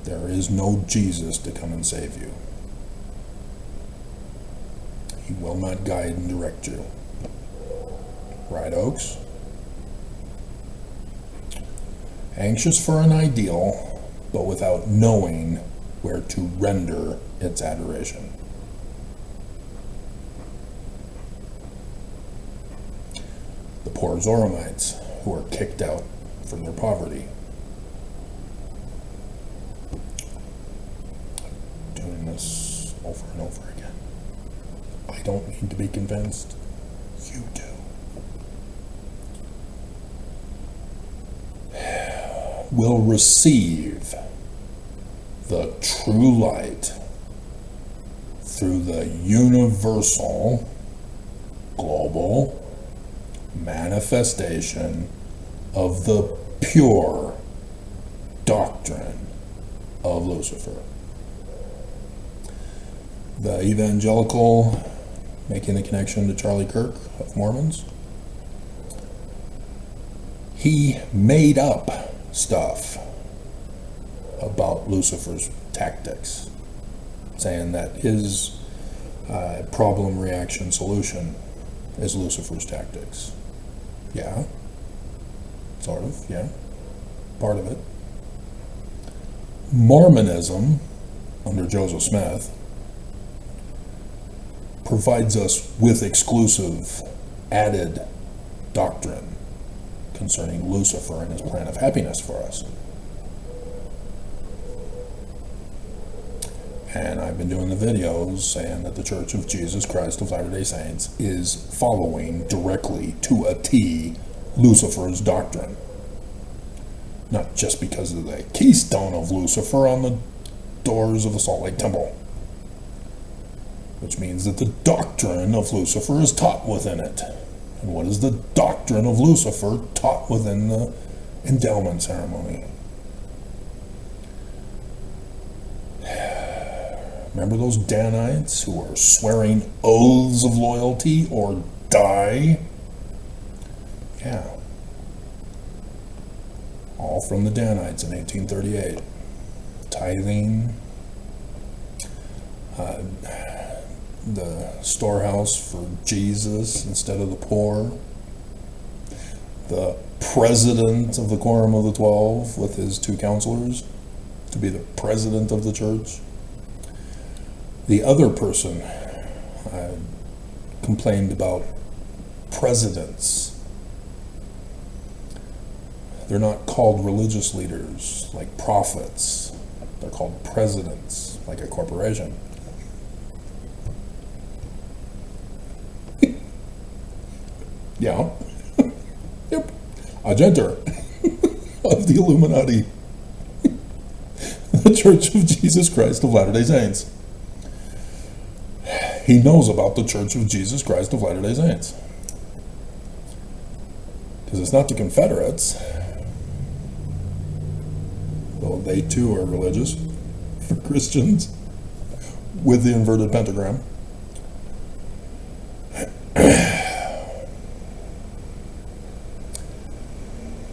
There is no Jesus to come and save you. He will not guide and direct you. Right, Oaks? Anxious for an ideal, but without knowing where to render its adoration. The poor Zoramites who are kicked out from their poverty. Doing this over and over again. I don't need to be convinced. You do. Will receive the true light through the universal, global manifestation of the pure doctrine of Lucifer. The evangelical making the connection to Charlie Kirk of Mormons. He made up stuff about Lucifer's tactics, saying that his problem, reaction, solution is Lucifer's tactics. Yeah, sort of, yeah, part of it. Mormonism, under Joseph Smith, provides us with exclusive, added doctrine concerning Lucifer and his plan of happiness for us. And I've been doing the videos saying that the Church of Jesus Christ of Latter-day Saints is following directly to a T Lucifer's doctrine. Not just because of the keystone of Lucifer on the doors of the Salt Lake Temple, which means that the doctrine of Lucifer is taught within it. And what is the doctrine of Lucifer taught within the endowment ceremony? Remember those Danites who were swearing oaths of loyalty or die? Yeah. All from the Danites in 1838. Tithing, the storehouse for Jesus instead of the poor, the president of the Quorum of the 12 with his 2 counselors to be the president of the church. The other person complained about presidents. They're not called religious leaders like prophets. They're called presidents like a corporation. Yeah. Yep. Agenter of the Illuminati. The Church of Jesus Christ of Latter-day Saints. He knows about the Church of Jesus Christ of Latter-day Saints. Because it's not the Confederates, though they too are religious, for Christians, with the inverted pentagram.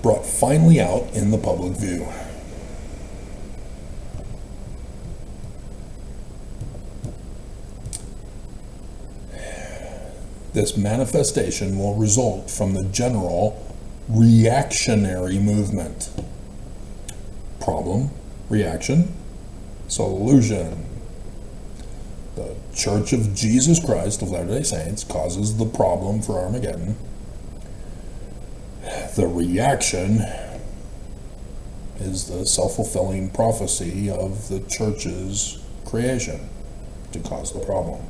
Brought finally out in the public view. This manifestation will result from the general reactionary movement. Problem, reaction, solution. The Church of Jesus Christ of Latter-day Saints causes the problem for Armageddon. The reaction is the self-fulfilling prophecy of the church's creation to cause the problem.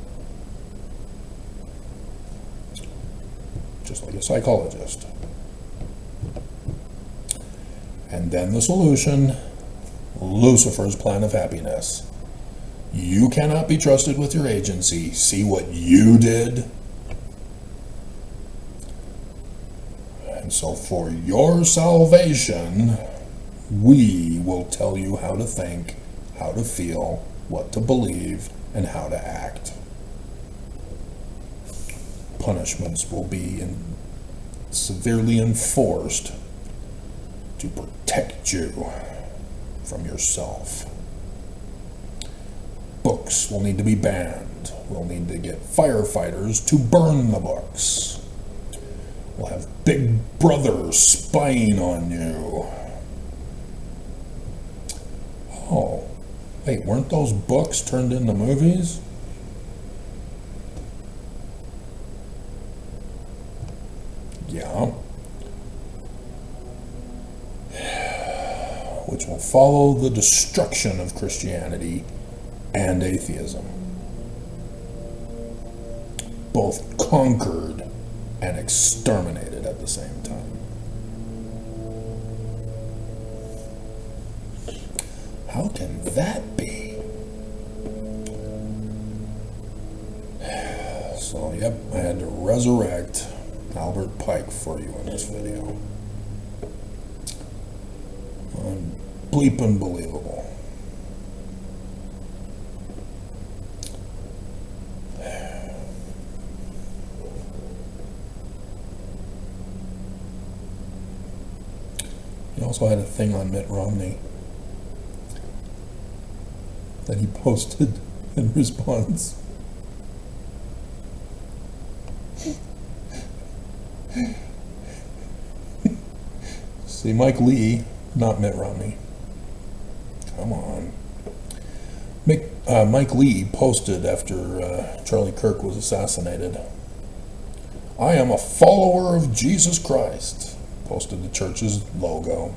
Just like a psychologist. And then the solution, Lucifer's plan of happiness. You cannot be trusted with your agency. See what you did? And so for your salvation, we will tell you how to think, how to feel, what to believe, and how to act. Punishments will be severely enforced to protect you from yourself. Books will need to be banned. We'll need to get firefighters to burn the books. We'll have Big Brother spying on you. Oh, wait, weren't those books turned into movies? Yeah. Which will follow the destruction of Christianity and atheism. Both conquered and exterminated at the same time. How can that be? So, yep, I had to resurrect Albert Pike for you in this video. Bleeping believable. also had a thing on Mitt Romney that he posted in response. See, Mike Lee, not Mitt Romney. Come on. Mike Lee posted after Charlie Kirk was assassinated. I am a follower of Jesus Christ. Posted the church's logo.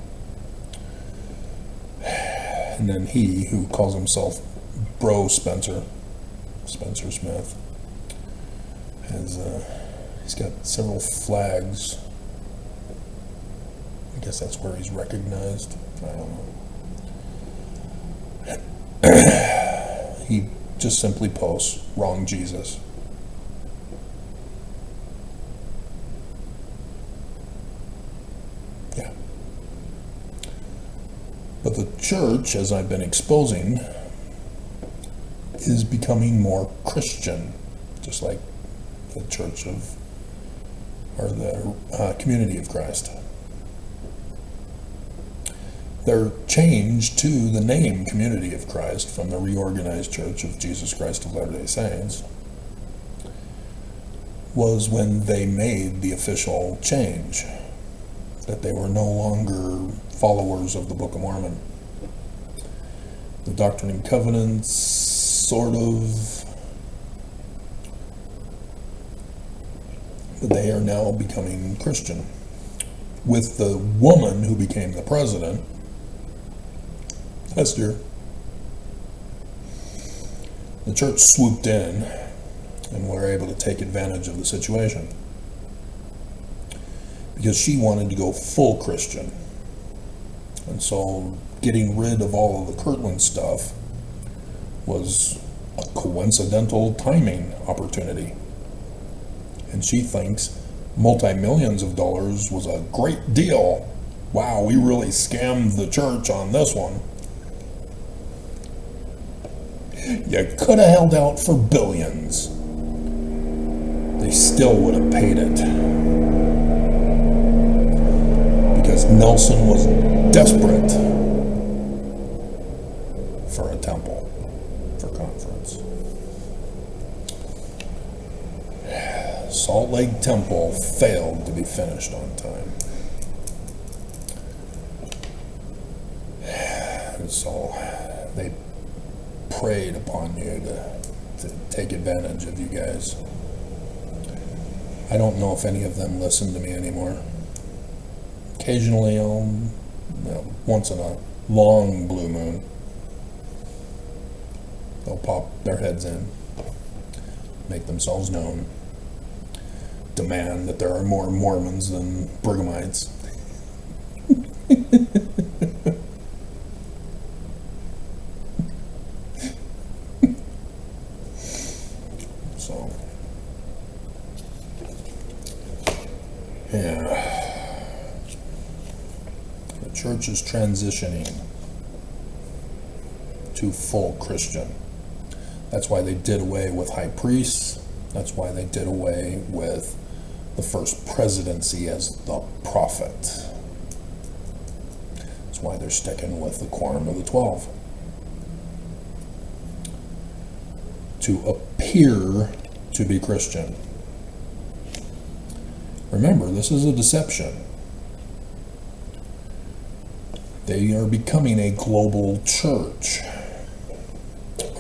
And then he, who calls himself Bro Spencer Smith, he's got several flags. I guess that's where he's recognized. I don't know. He just simply posts, wrong Jesus. Yeah. But the church, as I've been exposing, is becoming more Christian, just like the church of, or the community of Christ. Their change to the name Community of Christ from the Reorganized Church of Jesus Christ of Latter-day Saints was when they made the official change, that they were no longer followers of the Book of Mormon. The Doctrine and Covenants, sort of, but they are now becoming Christian. With the woman who became the president, Esther, the church swooped in and were able to take advantage of the situation because she wanted to go full Christian. And so getting rid of all of the Kirtland stuff was a coincidental timing opportunity. And she thinks multi-millions of dollars was a great deal. Wow, we really scammed the church on this one. You could have held out for billions. They still would have paid it. Because Nelson was desperate for a temple, for conference. Salt Lake Temple failed to be finished on time. And so they preyed upon you to take advantage of you guys. I don't know if any of them listen to me anymore. Occasionally, once in a long blue moon, they'll pop their heads in, make themselves known, demand that there are more Mormons than Brighamites. So, yeah, the church is transitioning to full Christian. That's why they did away with high priests. That's why they did away with the first presidency as the prophet. That's why they're sticking with the Quorum of the 12. To appear to be Christian. Remember, this is a deception. They are becoming a global church.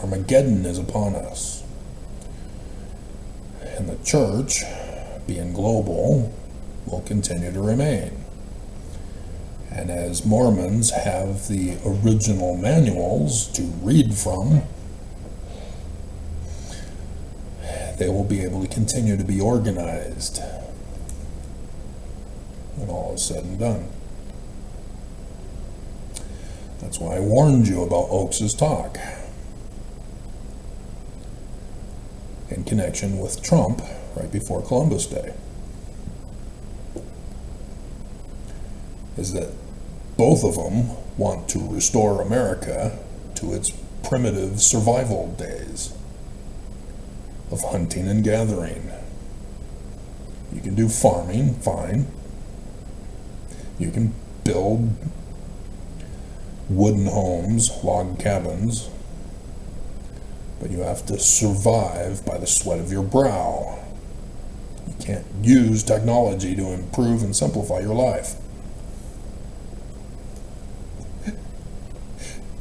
Armageddon is upon us. And the church, being global, will continue to remain. And as Mormons have the original manuals to read from, they will be able to continue to be organized when all is said and done. That's why I warned you about Oakes' talk in connection with Trump right before Columbus Day. Is that both of them want to restore America to its primitive survival days of hunting and gathering. You can do farming, fine. You can build wooden homes, log cabins, but you have to survive by the sweat of your brow. You can't use technology to improve and simplify your life.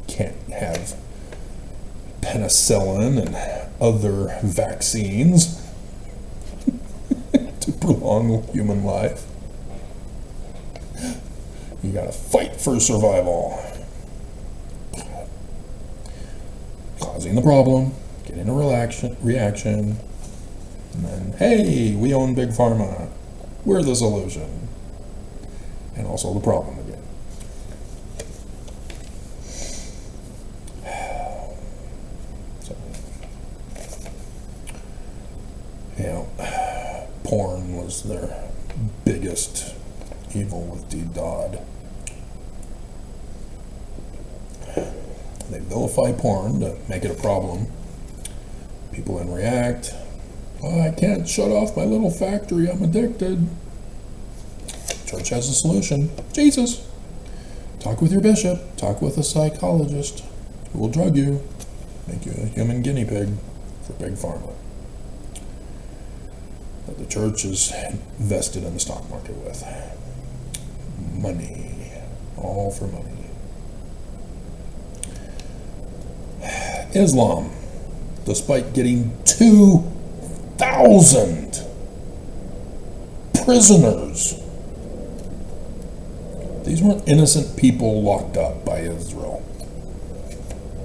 Can't have penicillin and other vaccines to prolong human life. You gotta fight for survival. Causing the problem, getting a reaction, and then, hey, we own Big Pharma. We're the solution. And also the problem again. Porn was their biggest evil with D. Dodd. They vilify porn to make it a problem. People then react. Oh, I can't shut off my little factory, I'm addicted. Church has a solution. Jesus. Talk with your bishop. Talk with a psychologist who will drug you, make you a human guinea pig for Big Pharma. That the church is invested in the stock market with. Money. All for money. Islam, despite getting 2,000 prisoners. These weren't innocent people locked up by Israel.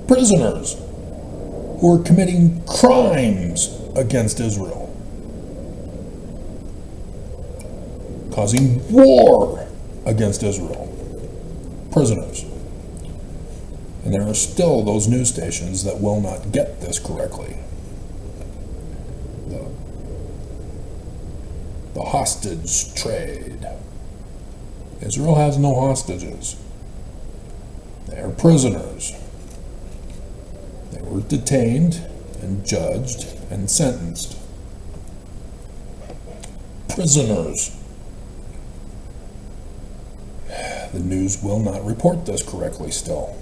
Prisoners who were committing crimes against Israel. Causing war against Israel. Prisoners. And there are still those news stations that will not get this correctly. The hostage trade. Israel has no hostages. They are prisoners. They were detained and judged and sentenced. Prisoners. The news will not report this correctly still.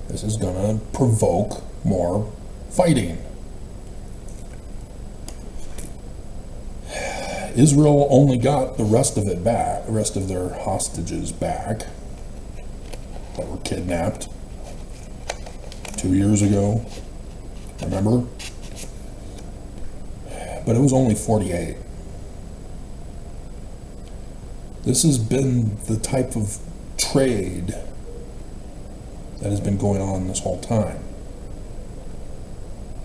This is going to provoke more fighting. Israel only got the rest of it back, the rest of their hostages back that were kidnapped 2 years ago. Remember? But it was only 48. This has been the type of trade that has been going on this whole time.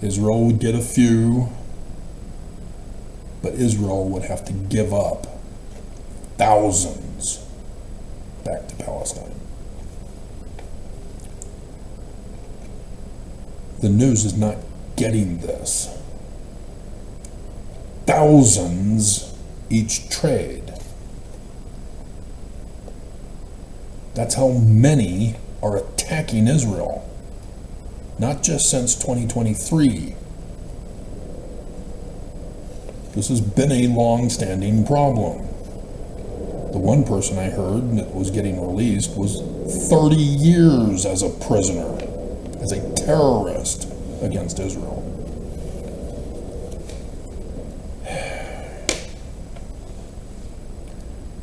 Israel would get a few, but Israel would have to give up thousands back to Palestine. The news is not getting this. Thousands each trade. That's how many are attacking Israel. Not just since 2023. This has been a long-standing problem. The one person I heard that was getting released was 30 years as a prisoner, as a terrorist against Israel.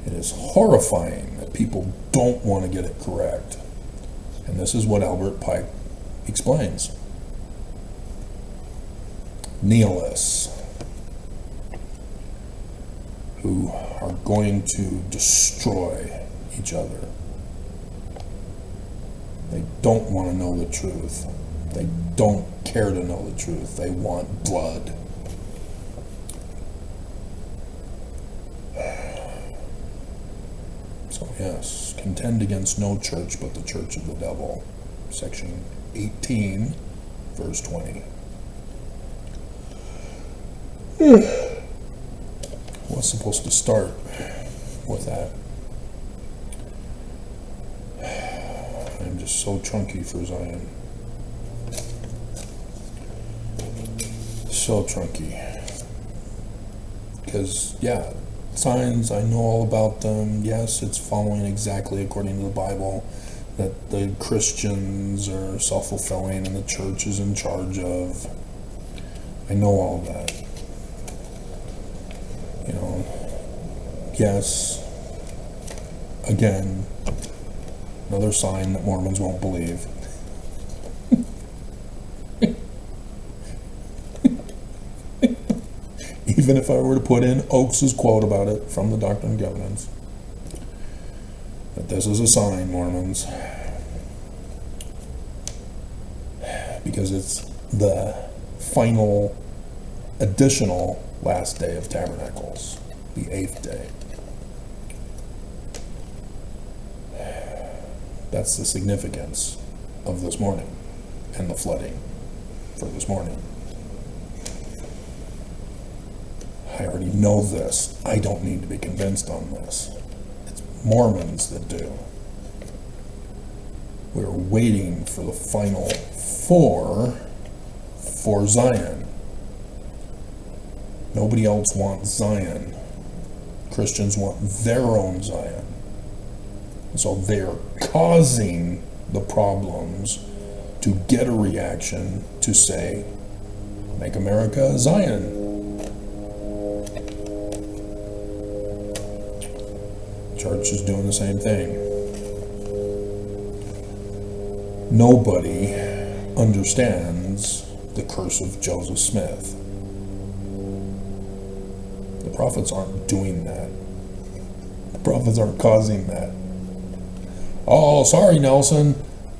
It is horrifying that people don't want to get it correct. And this is what Albert Pike explains. Nihilists who are going to destroy each other. They don't want to know the truth. They don't care to know the truth. They want blood. So yes, contend against no church but the church of the devil. Section 18, verse 20. Was supposed to start with that. I'm just so chunky for Zion. So chunky. Because, yeah, signs, I know all about them. Yes, it's following exactly according to the Bible. that the Christians are self-fulfilling and the church is in charge of. I know all that. You know, yes, again, another sign that Mormons won't believe. Even if I were to put in Oakes' quote about it from the Doctrine and Covenants, that this is a sign, Mormons, because it's the final additional last day of Tabernacles, the 8th day. That's the significance of this morning and the flooding for this morning. I already know this. I don't need to be convinced on this. It's Mormons that do. We're waiting for the final four for Zion. Nobody else wants Zion. Christians want their own Zion. So they're causing the problems to get a reaction to say, make America Zion. Church is doing the same thing. Nobody understands the curse of Joseph Smith. The prophets aren't doing that. The prophets aren't causing that. Oh, sorry, Nelson.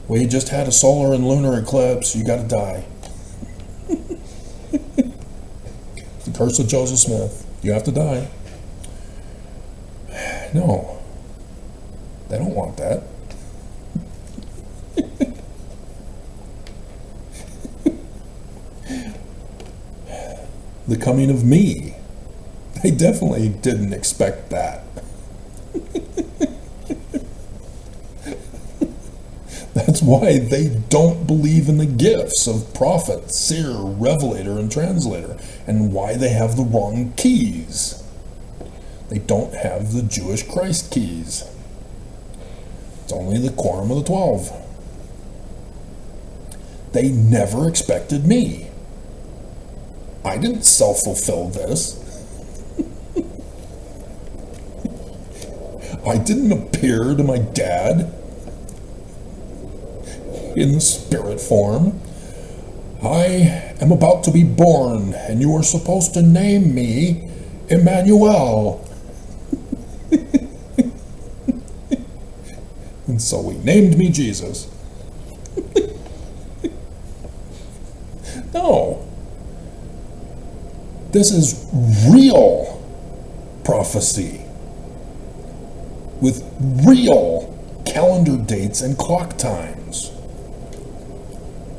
We just had a solar and lunar eclipse. You got to die. The curse of Joseph Smith. You have to die. No. They don't want that. The coming of me. They definitely didn't expect that. That's why they don't believe in the gifts of prophet, seer, revelator, and translator, and why they have the wrong keys. They don't have the Jewish Christ keys. It's only the Quorum of the 12. They never expected me. I didn't self-fulfill this. I didn't appear to my dad in the spirit form. I am about to be born, and you are supposed to name me Emmanuel. And so we named me Jesus. No. This is real prophecy with real calendar dates and clock times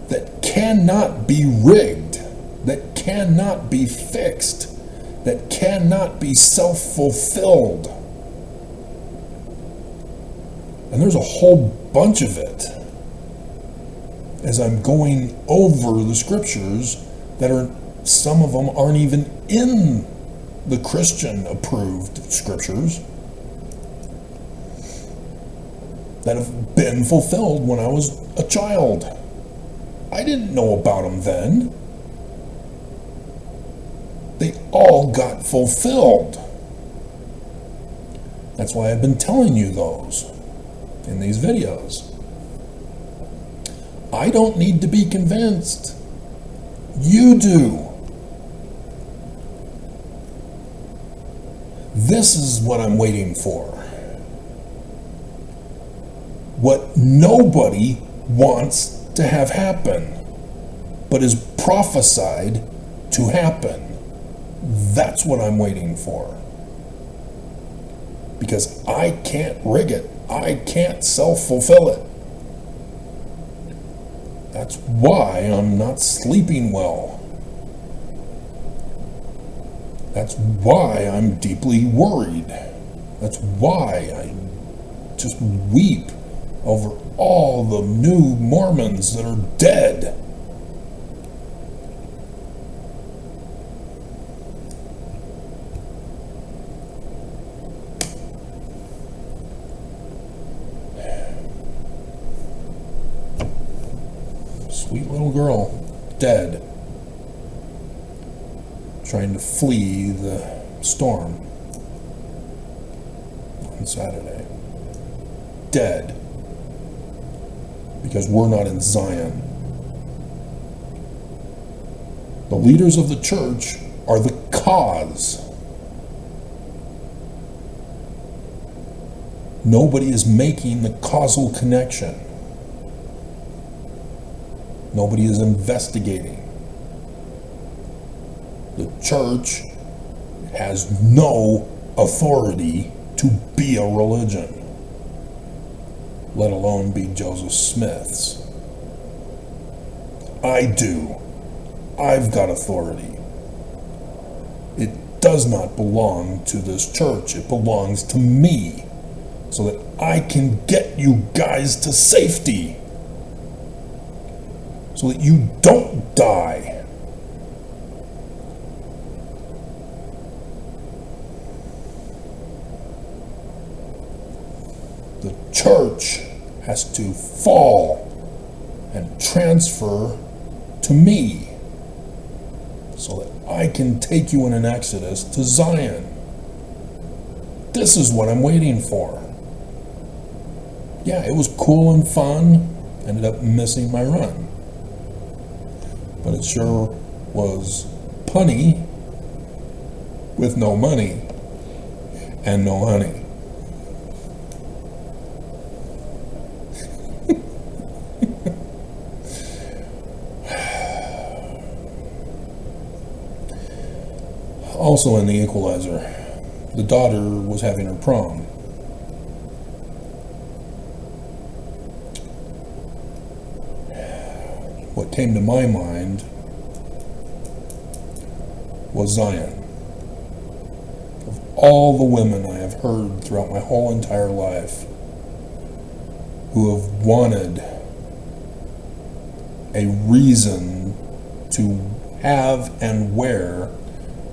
that cannot be rigged, that cannot be fixed, that cannot be self-fulfilled. And there's a whole bunch of it as I'm going over the scriptures that are, some of them aren't even in the Christian approved scriptures that have been fulfilled when I was a child. I didn't know about them then. They all got fulfilled. That's why I've been telling you those in these videos. I don't need to be convinced. You do. This is what I'm waiting for. What nobody wants to have happen, but is prophesied to happen. That's what I'm waiting for. Because I can't rig it. I can't self-fulfill it. That's why I'm not sleeping well. That's why I'm deeply worried. That's why I just weep over all the new Mormons that are dead. Sweet little girl, dead, trying to flee the storm on Saturday. Dead. Because we're not in Zion. The leaders of the church are the cause. Nobody is making the causal connection. Nobody is investigating. The church has no authority to be a religion, let alone be Joseph Smith's. I do. I've got authority. It does not belong to this church. It belongs to me, so that I can get you guys to safety, so that you don't die. The church has to fall and transfer to me, so that I can take you in an exodus to Zion. This is what I'm waiting for. Yeah, it was cool and fun. Ended up missing my run. But it sure was punny with no money and no honey. Also in the Equalizer, the daughter was having her prom. What came to my mind was Zion. Of all the women I have heard throughout my whole entire life who have wanted a reason to have and wear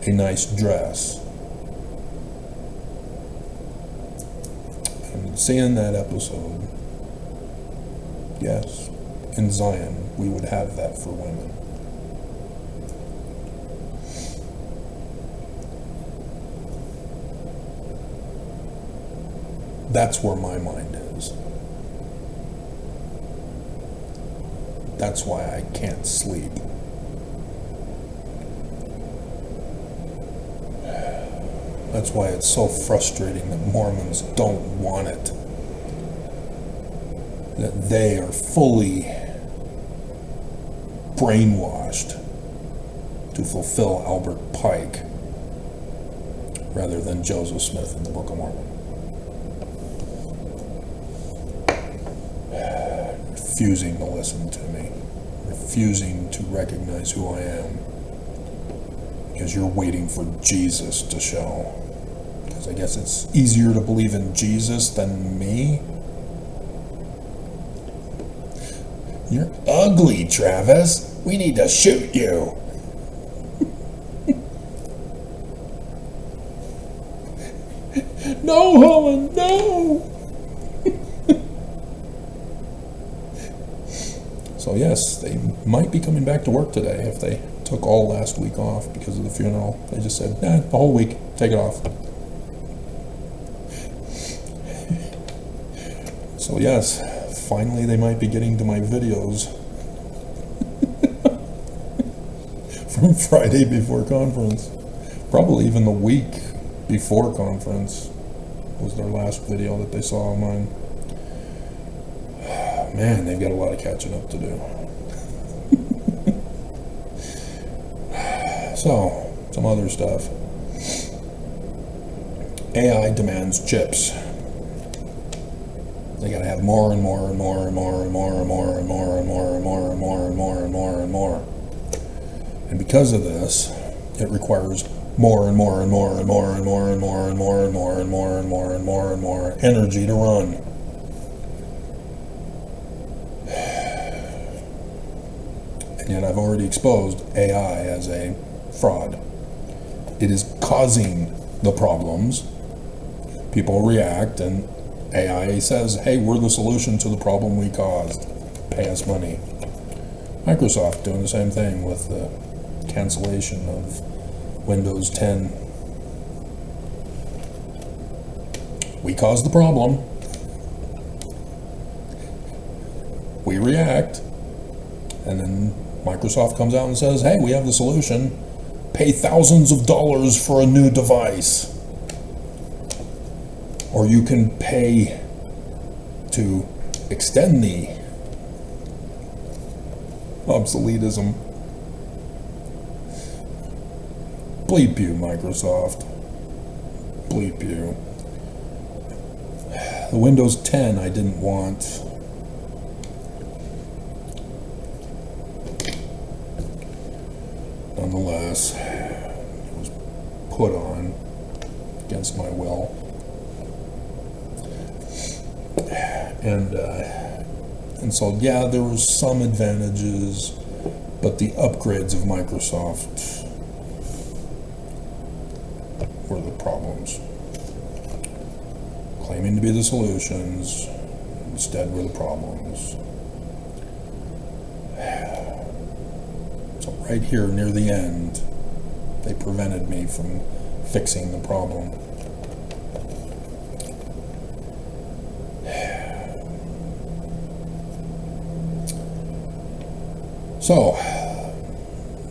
a nice dress. And seeing that episode, yes, in Zion, we would have that for women. That's where my mind is. That's why I can't sleep. That's why it's so frustrating that Mormons don't want it. That they are fully brainwashed to fulfill Albert Pike rather than Joseph Smith in the Book of Mormon. Refusing to listen to me. Refusing to recognize who I am. Because you're waiting for Jesus to show. Because I guess it's easier to believe in Jesus than me. You're ugly, Travis. We need to shoot you. No, Holland, no. So yes, they might be coming back to work today if they took all last week off because of the funeral. They just said, nah, the whole week, take it off. So yes, finally they might be getting to my videos from Friday before conference. Probably even the week before conference was their last video that they saw of mine. Man, they've got a lot of catching up to do. So, some other stuff. AI demands chips. They gotta have more and more and more and more and more and more and more and more and more and more and more and more and more. And because of this, it requires more and more and more and more and more and more and more and more and more and more and more and more energy to run. And yet I've already exposed AI as a fraud. It is causing the problems. People react and AI says, hey, we're the solution to the problem we caused. Pay us money. Microsoft doing the same thing with the cancellation of Windows 10. We caused the problem. We react. And then Microsoft comes out and says, hey, we have the solution. Pay thousands of dollars for a new device. Or you can pay to extend the obsoletism. Bleep you, Microsoft. Bleep you. The Windows 10 I didn't want. Nonetheless, it was put on against my will. And so, yeah, there were some advantages, but the upgrades of Microsoft were the problems. Claiming to be the solutions, instead were the problems. So right here near the end, they prevented me from fixing the problem. So,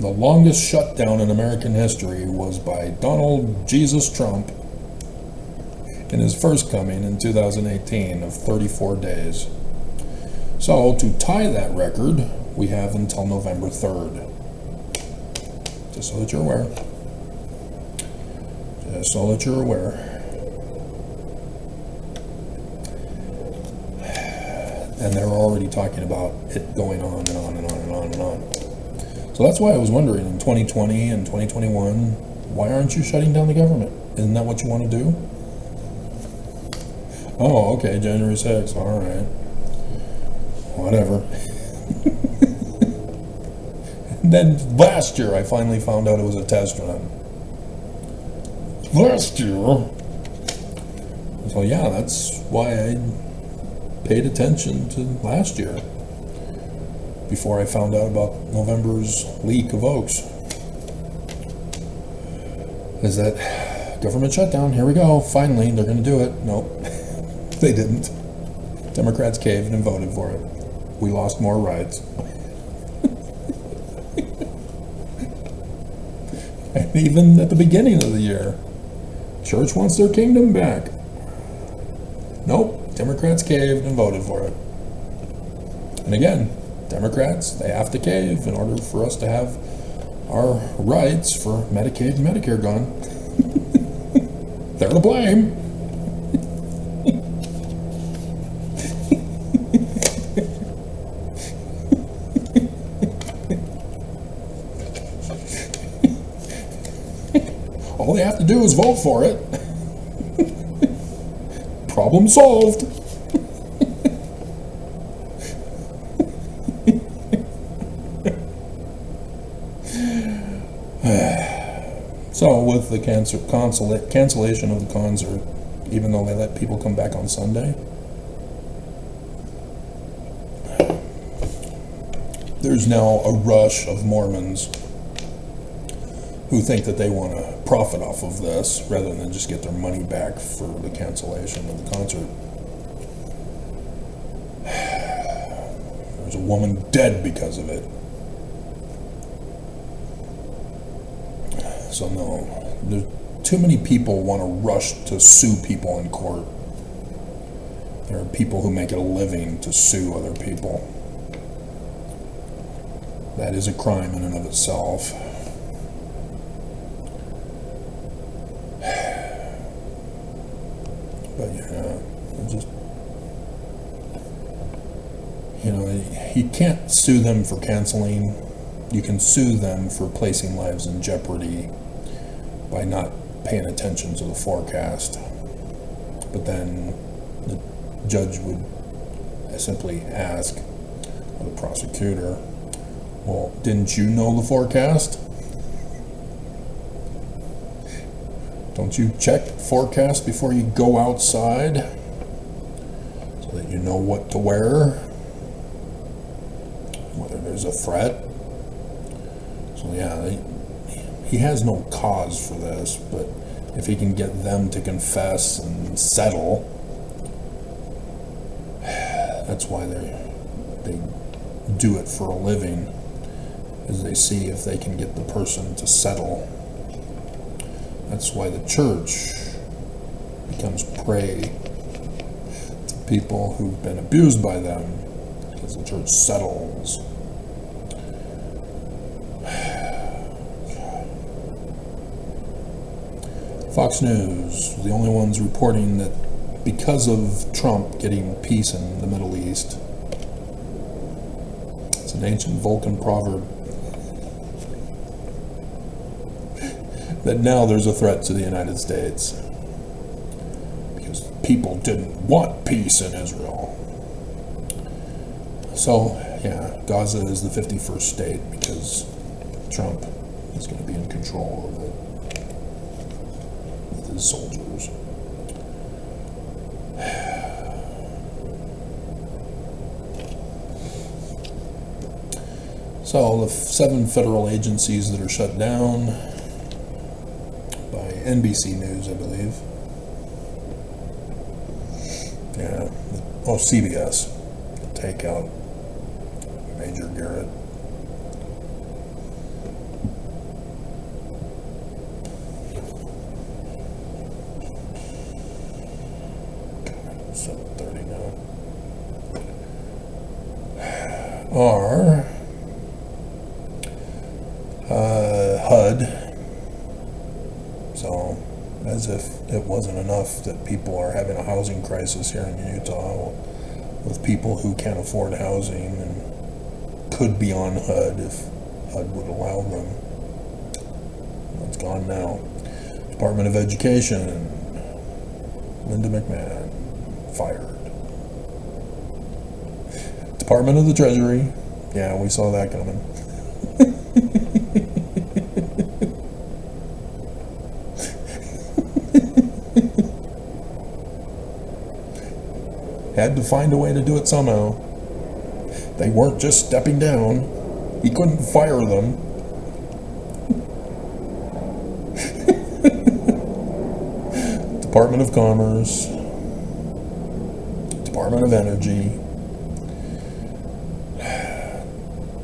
the longest shutdown in American history was by Donald Jesus Trump in his first coming in 2018 of 34 days. So, to tie that record, we have until November 3rd. Just so that you're aware. Just so that you're aware. And they're already talking about it going on and on and on and on and on. So that's why I was wondering, in 2020 and 2021, why aren't you shutting down the government? Isn't that what you want to do? Oh, okay, January 6th, all right. Whatever. And then last year, I finally found out it was a test run. Last year? So yeah, that's why I paid attention to last year before I found out about November's leak of Oaks. Is that government shutdown? Here we go. Finally, they're going to do it. Nope, they didn't. Democrats caved and voted for it. We lost more rights. And even at the beginning of the year, church wants their kingdom back. Nope. Democrats caved and voted for it. And again, Democrats, they have to cave in order for us to have our rights for Medicaid and Medicare gone. They're to blame. All they have to do is vote for it. Problem solved. So with the cancellation of the concert, even though they let people come back on Sunday, there's now a rush of Mormons who think that they want to profit off of this rather than just get their money back for the cancellation of the concert. There's a woman dead because of it. So no, there's too many people want to rush to sue people in court. There are people who make it a living to sue other people. That is a crime in and of itself. But yeah, just, you know, you can't sue them for canceling. You can sue them for placing lives in jeopardy by not paying attention to the forecast. But then the judge would simply ask, or the prosecutor, well, didn't you know the forecast? Don't you check forecast before you go outside so that you know what to wear? whether there's a threat. So yeah, he has no cause for this, but if he can get them to confess and settle, that's why they do it for a living, is they see if they can get the person to settle. That's why the church becomes prey to people who've been abused by them, because the church settles. Fox News, the only ones reporting that because of Trump getting peace in the Middle East, it's an ancient Vulcan proverb, that now there's a threat to the United States because people didn't want peace in Israel. So, yeah, Gaza is the 51st state because Trump is going to be in control of it with his soldiers. So, the 7 federal agencies that are shut down by NBC News, I believe. Yeah. Oh, CBS. Take out Major Garrett. God, 7:30 now. Or HUD. So, as if it wasn't enough that people are having a housing crisis here in Utah with people who can't afford housing and could be on HUD if HUD would allow them. That's gone now. Department of Education, Linda McMahon, fired. Department of the Treasury, yeah, we saw that coming. Had to find a way to do it somehow. They weren't just stepping down. He couldn't fire them. Department of Commerce, Department of Energy,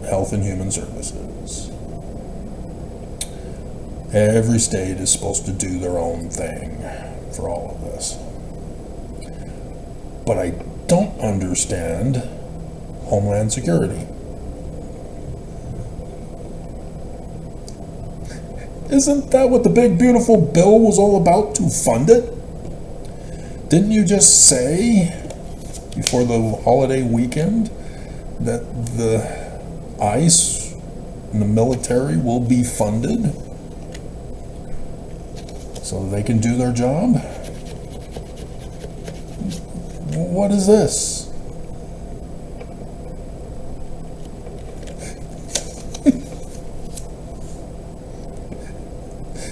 Health and Human Services. Every state is supposed to do their own thing for all of this. But I don't understand Homeland Security. Isn't that what the big beautiful bill was all about, to fund it? Didn't you just say before the holiday weekend that the ICE and the military will be funded so they can do their job? What is this?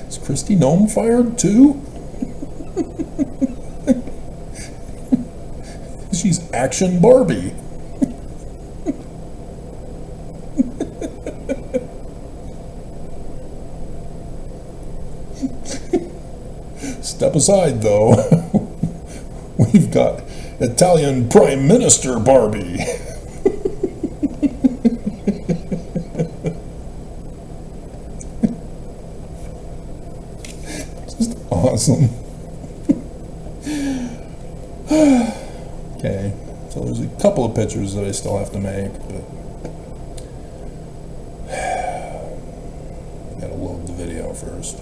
Is Kristi Noem fired too? She's Action Barbie. Step aside, though. We've got Italian Prime Minister Barbie. Just awesome. Okay, so there's a couple of pictures that I still have to make, but I gotta load the video first.